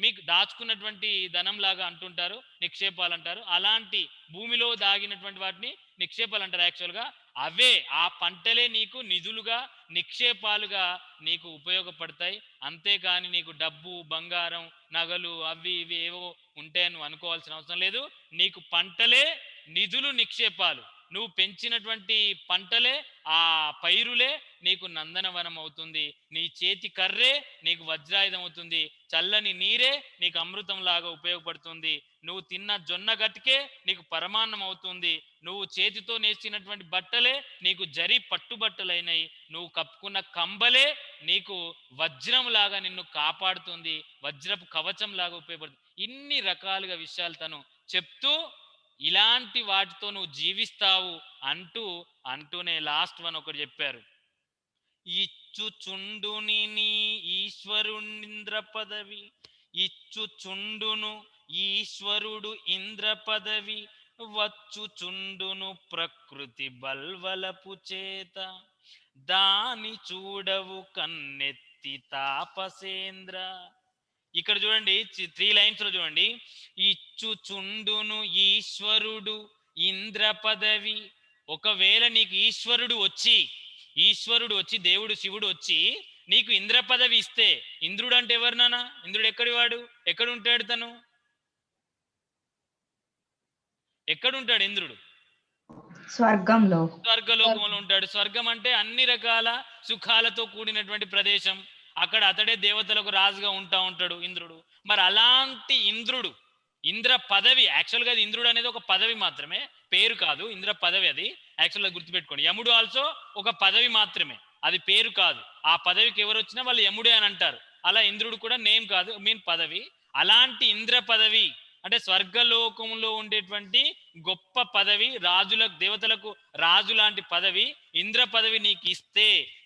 మీకు దాచుకున్నటువంటి ధనం లాగా అంటుంటారు, నిక్షేపాలు అంటారు. అలాంటి భూమిలో దాగినటువంటి వాటిని నిక్షేపాలు అంటారు యాక్చువల్గా. అవే ఆ పంటలే నీకు నిధులుగా నిక్షేపాలుగా నీకు ఉపయోగపడతాయి. అంతేకాని నీకు డబ్బు, బంగారం, నగలు అవి ఇవి ఏవో ఉంటాయని నువ్వు అనుకోవాల్సిన అవసరం లేదు. నీకు పంటలే నిధులు నిక్షేపాలు. నువ్వు పెంచినటువంటి పంటలే ఆ పైరులే నీకు నందనవనం అవుతుంది. నీ చేతి కర్రే నీకు వజ్రాయుధం అవుతుంది. చల్లని నీరే నీకు అమృతం లాగా ఉపయోగపడుతుంది. నువ్వు తిన్న జొన్న గట్టికే నీకు పరమాన్నం అవుతుంది. నువ్వు చేతితో నేసినటువంటి బట్టలే నీకు జరి పట్టుబట్టలైనవి. నువ్వు కప్పుకున్న కంబలే నీకు వజ్రం లాగా నిన్ను కాపాడుతుంది, వజ్రపు కవచం లాగా ఉపయోగపడుతుంది. ఇన్ని రకాలుగా విషయాలు తను చెప్తూ ఇలాంటి వాటితో నువ్వు జీవిస్తావు అంటూనే లాస్ట్ వన్ ఒకటి చెప్పారు. ఇచ్చుచుండుని నీ ఈశ్వరుంద్ర పదవి, ఇచ్చుచుండును ఈశ్వరుడు ఇంద్ర పదవి, వచ్చుచుండును ప్రకృతి బల్వలపు చేత, దాని చూడవు కన్నెత్తి తాపసేంద్ర. ఇక్కడ చూడండి 3 లైన్స్ లో చూడండి. ఇచ్చుచుండును ఈశ్వరుడు ఇంద్ర పదవి. ఒకవేళ నీకు ఈశ్వరుడు వచ్చి దేవుడు శివుడు వచ్చి నీకు ఇంద్ర పదవి ఇస్తే, ఇంద్రుడు అంటే ఎవరు నాన్న? ఇంద్రుడు ఎక్కడి వాడు? ఎక్కడుంటాడు? తను ఎక్కడుంటాడు ఇంద్రుడు? స్వర్గలోకంలో ఉంటాడు. స్వర్గం అంటే అన్ని రకాల సుఖాలతో కూడినటువంటి ప్రదేశం. అక్కడ అతడే దేవతలకు రాజుగా ఉంటాడు ఇంద్రుడు. మరి అలాంటి ఇంద్రుడు, ఇంద్ర పదవి, యాక్చువల్గా అది ఇంద్రుడు అనేది ఒక పదవి మాత్రమే, పేరు కాదు. ఇంద్ర పదవి అది యాక్చువల్గా గుర్తుపెట్టుకోండి. యముడు ఆల్సో ఒక పదవి మాత్రమే, అది పేరు కాదు. ఆ పదవికి ఎవరు వచ్చినా వాళ్ళు యముడే అని అంటారు. అలా ఇంద్రుడు కూడా నేమ్ కాదు, మీన్ పదవి. అలాంటి ఇంద్ర పదవి అంటే స్వర్గలోకంలో ఉండేటువంటి గొప్ప పదవి, దేవతలకు రాజు లాంటి పదవి, ఇంద్ర పదవి నీకు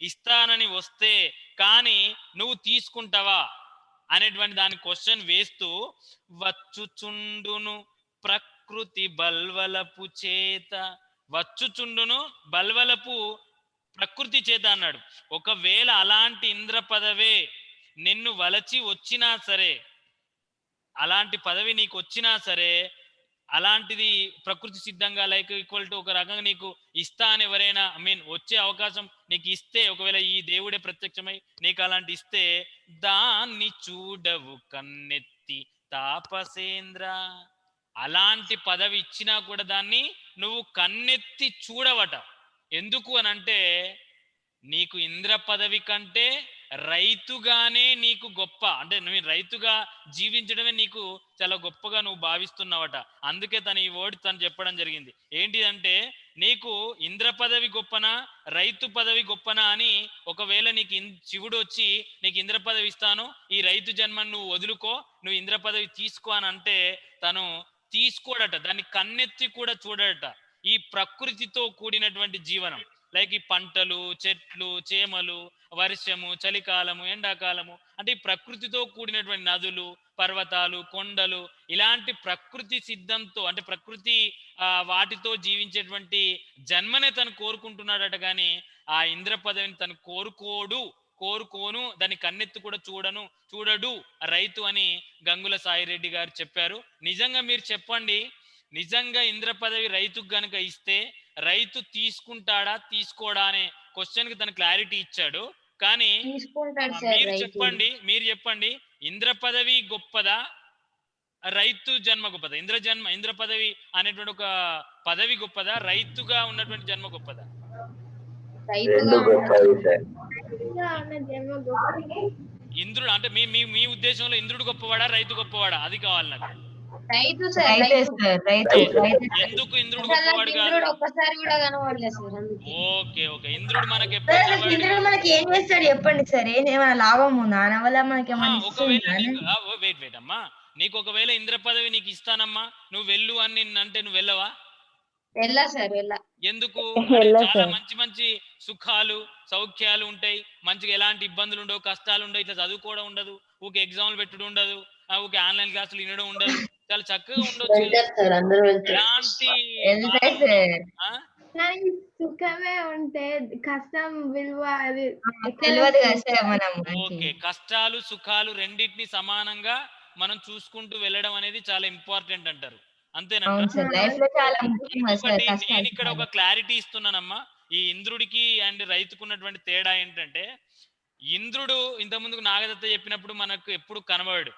ఇస్తానని వస్తే కానీ నువ్వు తీసుకుంటావా అనేటువంటి దాని క్వశ్చన్ వేస్తూ, వచ్చుచుండును ప్రకృతి బల్వలపు చేత, వచ్చుచుండును బల్వలపు ప్రకృతి చేత అన్నాడు. ఒకవేళ అలాంటి ఇంద్ర పదవే నిన్ను వలచి వచ్చినా సరే, అలాంటి పదవి నీకు వచ్చినా సరే, అలాంటిది ప్రకృతి సిద్ధంగా లైక్ ఈక్వల్ టు ఒక రకంగా నీకు ఇస్తా అని ఎవరైనా వచ్చే అవకాశం నీకు ఇస్తే, ఒకవేళ ఈ దేవుడే ప్రత్యక్షమై నీకు అలాంటి ఇస్తే, దాన్ని చూడవు కన్నెత్తి తాపసేంద్ర. అలాంటి పదవి ఇచ్చినా కూడా దాన్ని నువ్వు కన్నెత్తి చూడవట. ఎందుకు అనంటే నీకు ఇంద్ర పదవి కంటే రైతుగానే నీకు గొప్ప, అంటే నువ్వు రైతుగా జీవించడమే నీకు చాలా గొప్పగా నువ్వు భావిస్తున్నావట. అందుకే తను ఈ వర్డ్ తను చెప్పడం జరిగింది. ఏంటిదంటే నీకు ఇంద్ర పదవి గొప్పనా రైతు పదవి గొప్పనా అని, ఒకవేళ నీకు శివుడు వచ్చి నీకు ఇంద్ర పదవి ఇస్తాను, ఈ రైతు జన్మను నువ్వు వదులుకో, నువ్వు ఇంద్ర పదవి తీసుకో అని అంటే తను తీసుకోడట. దాన్ని కన్నెత్తి కూడా చూడట. ఈ ప్రకృతితో కూడినటువంటి జీవనం, లైక్ ఈ పంటలు, చెట్లు, చేమలు, వర్షము, చలికాలము, ఎండాకాలము, అంటే ఈ ప్రకృతితో కూడినటువంటి నదులు, పర్వతాలు, కొండలు, ఇలాంటి ప్రకృతి సిద్ధంతో, అంటే ప్రకృతి వాటితో జీవించేటువంటి జన్మనే తను కోరుకుంటున్నాడట. కానీ ఆ ఇంద్ర పదవిని తను కోరుకోను, దాన్ని కన్నెత్తి కూడా చూడడు రైతు అని గంగుల సాయిరెడ్డి గారు చెప్పారు. నిజంగా మీరు చెప్పండి, నిజంగా ఇంద్ర పదవి రైతుకు గనుక ఇస్తే రైతు తీసుకుంటాడా తీసుకోడా అనే క్వశ్చన్ కి తన క్లారిటీ ఇచ్చాడు. కానీ మీరు చెప్పండి ఇంద్ర పదవి గొప్పదా రైతు జన్మ గొప్పదా? ఇంద్ర పదవి అనేటువంటి ఒక పదవి గొప్పదా, రైతుగా ఉన్నటువంటి జన్మ గొప్పదా? ఇంద్రుడు అంటే మీ ఉద్దేశంలో ఇంద్రుడు గొప్పవాడా రైతు గొప్పవాడా? అది కావాలి నాకు. ఎందుకు ఇంద్రుడు గొప్పవాడు కాదు? ఓకే ఇంద్రుడు మనకి ఏం చేస్తాడు చెప్పండి సార్? ఏమైనా లాభం ఉందా దాని వల్ల మనకి? వెయిట్ అమ్మా, నీకు ఒకవేళ ఇంద్ర పదవి నీకు ఇస్తానమ్మా, నువ్వు వెళ్ళు అని అంటే నువ్వు వెళ్ళవా? ఎందుకు? చాలా మంచి సుఖాలు సౌఖ్యాలు ఉంటాయి, మంచిగా ఎలాంటి ఇబ్బందులు ఉండవు, కష్టాలు ఉండవు, ఇట్లా చదువుకోవడం ఉండదు, ఊకే ఎగ్జామ్లు పెట్టుడు ఉండదు, ఊకే ఆన్లైన్ క్లాసులు వినడం ఉండదు, చాలా చక్కగా ఉండొచ్చు. సుఖమే ఉంటే కష్టం విలువ అది తెలియదు. ఓకే, కష్టాలు సుఖాలు రెండింటిని సమానంగా మనం చూసుకుంటూ వెళ్ళడం అనేది చాలా ఇంపార్టెంట్ అంటారు, అంతేనంట. నేను ఇక్కడ ఒక క్లారిటీ ఇస్తున్నానమ్మా. ఈ ఇంద్రుడికి అండ్ రైతుకు ఉన్నటువంటి తేడా ఏంటంటే, ఇంద్రుడు ఇంత ముందుకు నాగదత్త చెప్పినప్పుడు మనకు ఎప్పుడు కనబడు,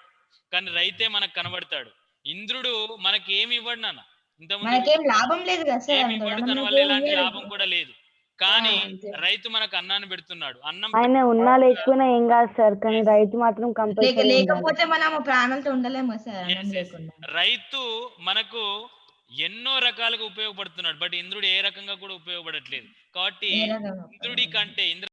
కానీ రైతే మనకు కనబడతాడు. ఇంద్రుడు మనకి ఏమి ఇవ్వడు నాన్న, ఇంతకుముందు లాభం లేదు కదా సార్, తన వల్ల ఎలాంటి లాభం కూడా లేదు. కానీ రైతు మనకు అన్నాన్ని పెడుతున్నాడు. అన్నం ఆయన ఉన్నా లేకపోయినా ఏం కాదు సార్, కానీ రైతు మాత్రం కంపల్సరీ, లేకపోతే మనం ప్రాణంతో ఉండలేము సార్. రైతు మనకు ఎన్నో రకాలుగా ఉపయోగపడుతున్నాడు, బట్ ఇంద్రుడు ఏ రకంగా కూడా ఉపయోగపడట్లేదు. కాబట్టి ఇంద్రుడి కంటే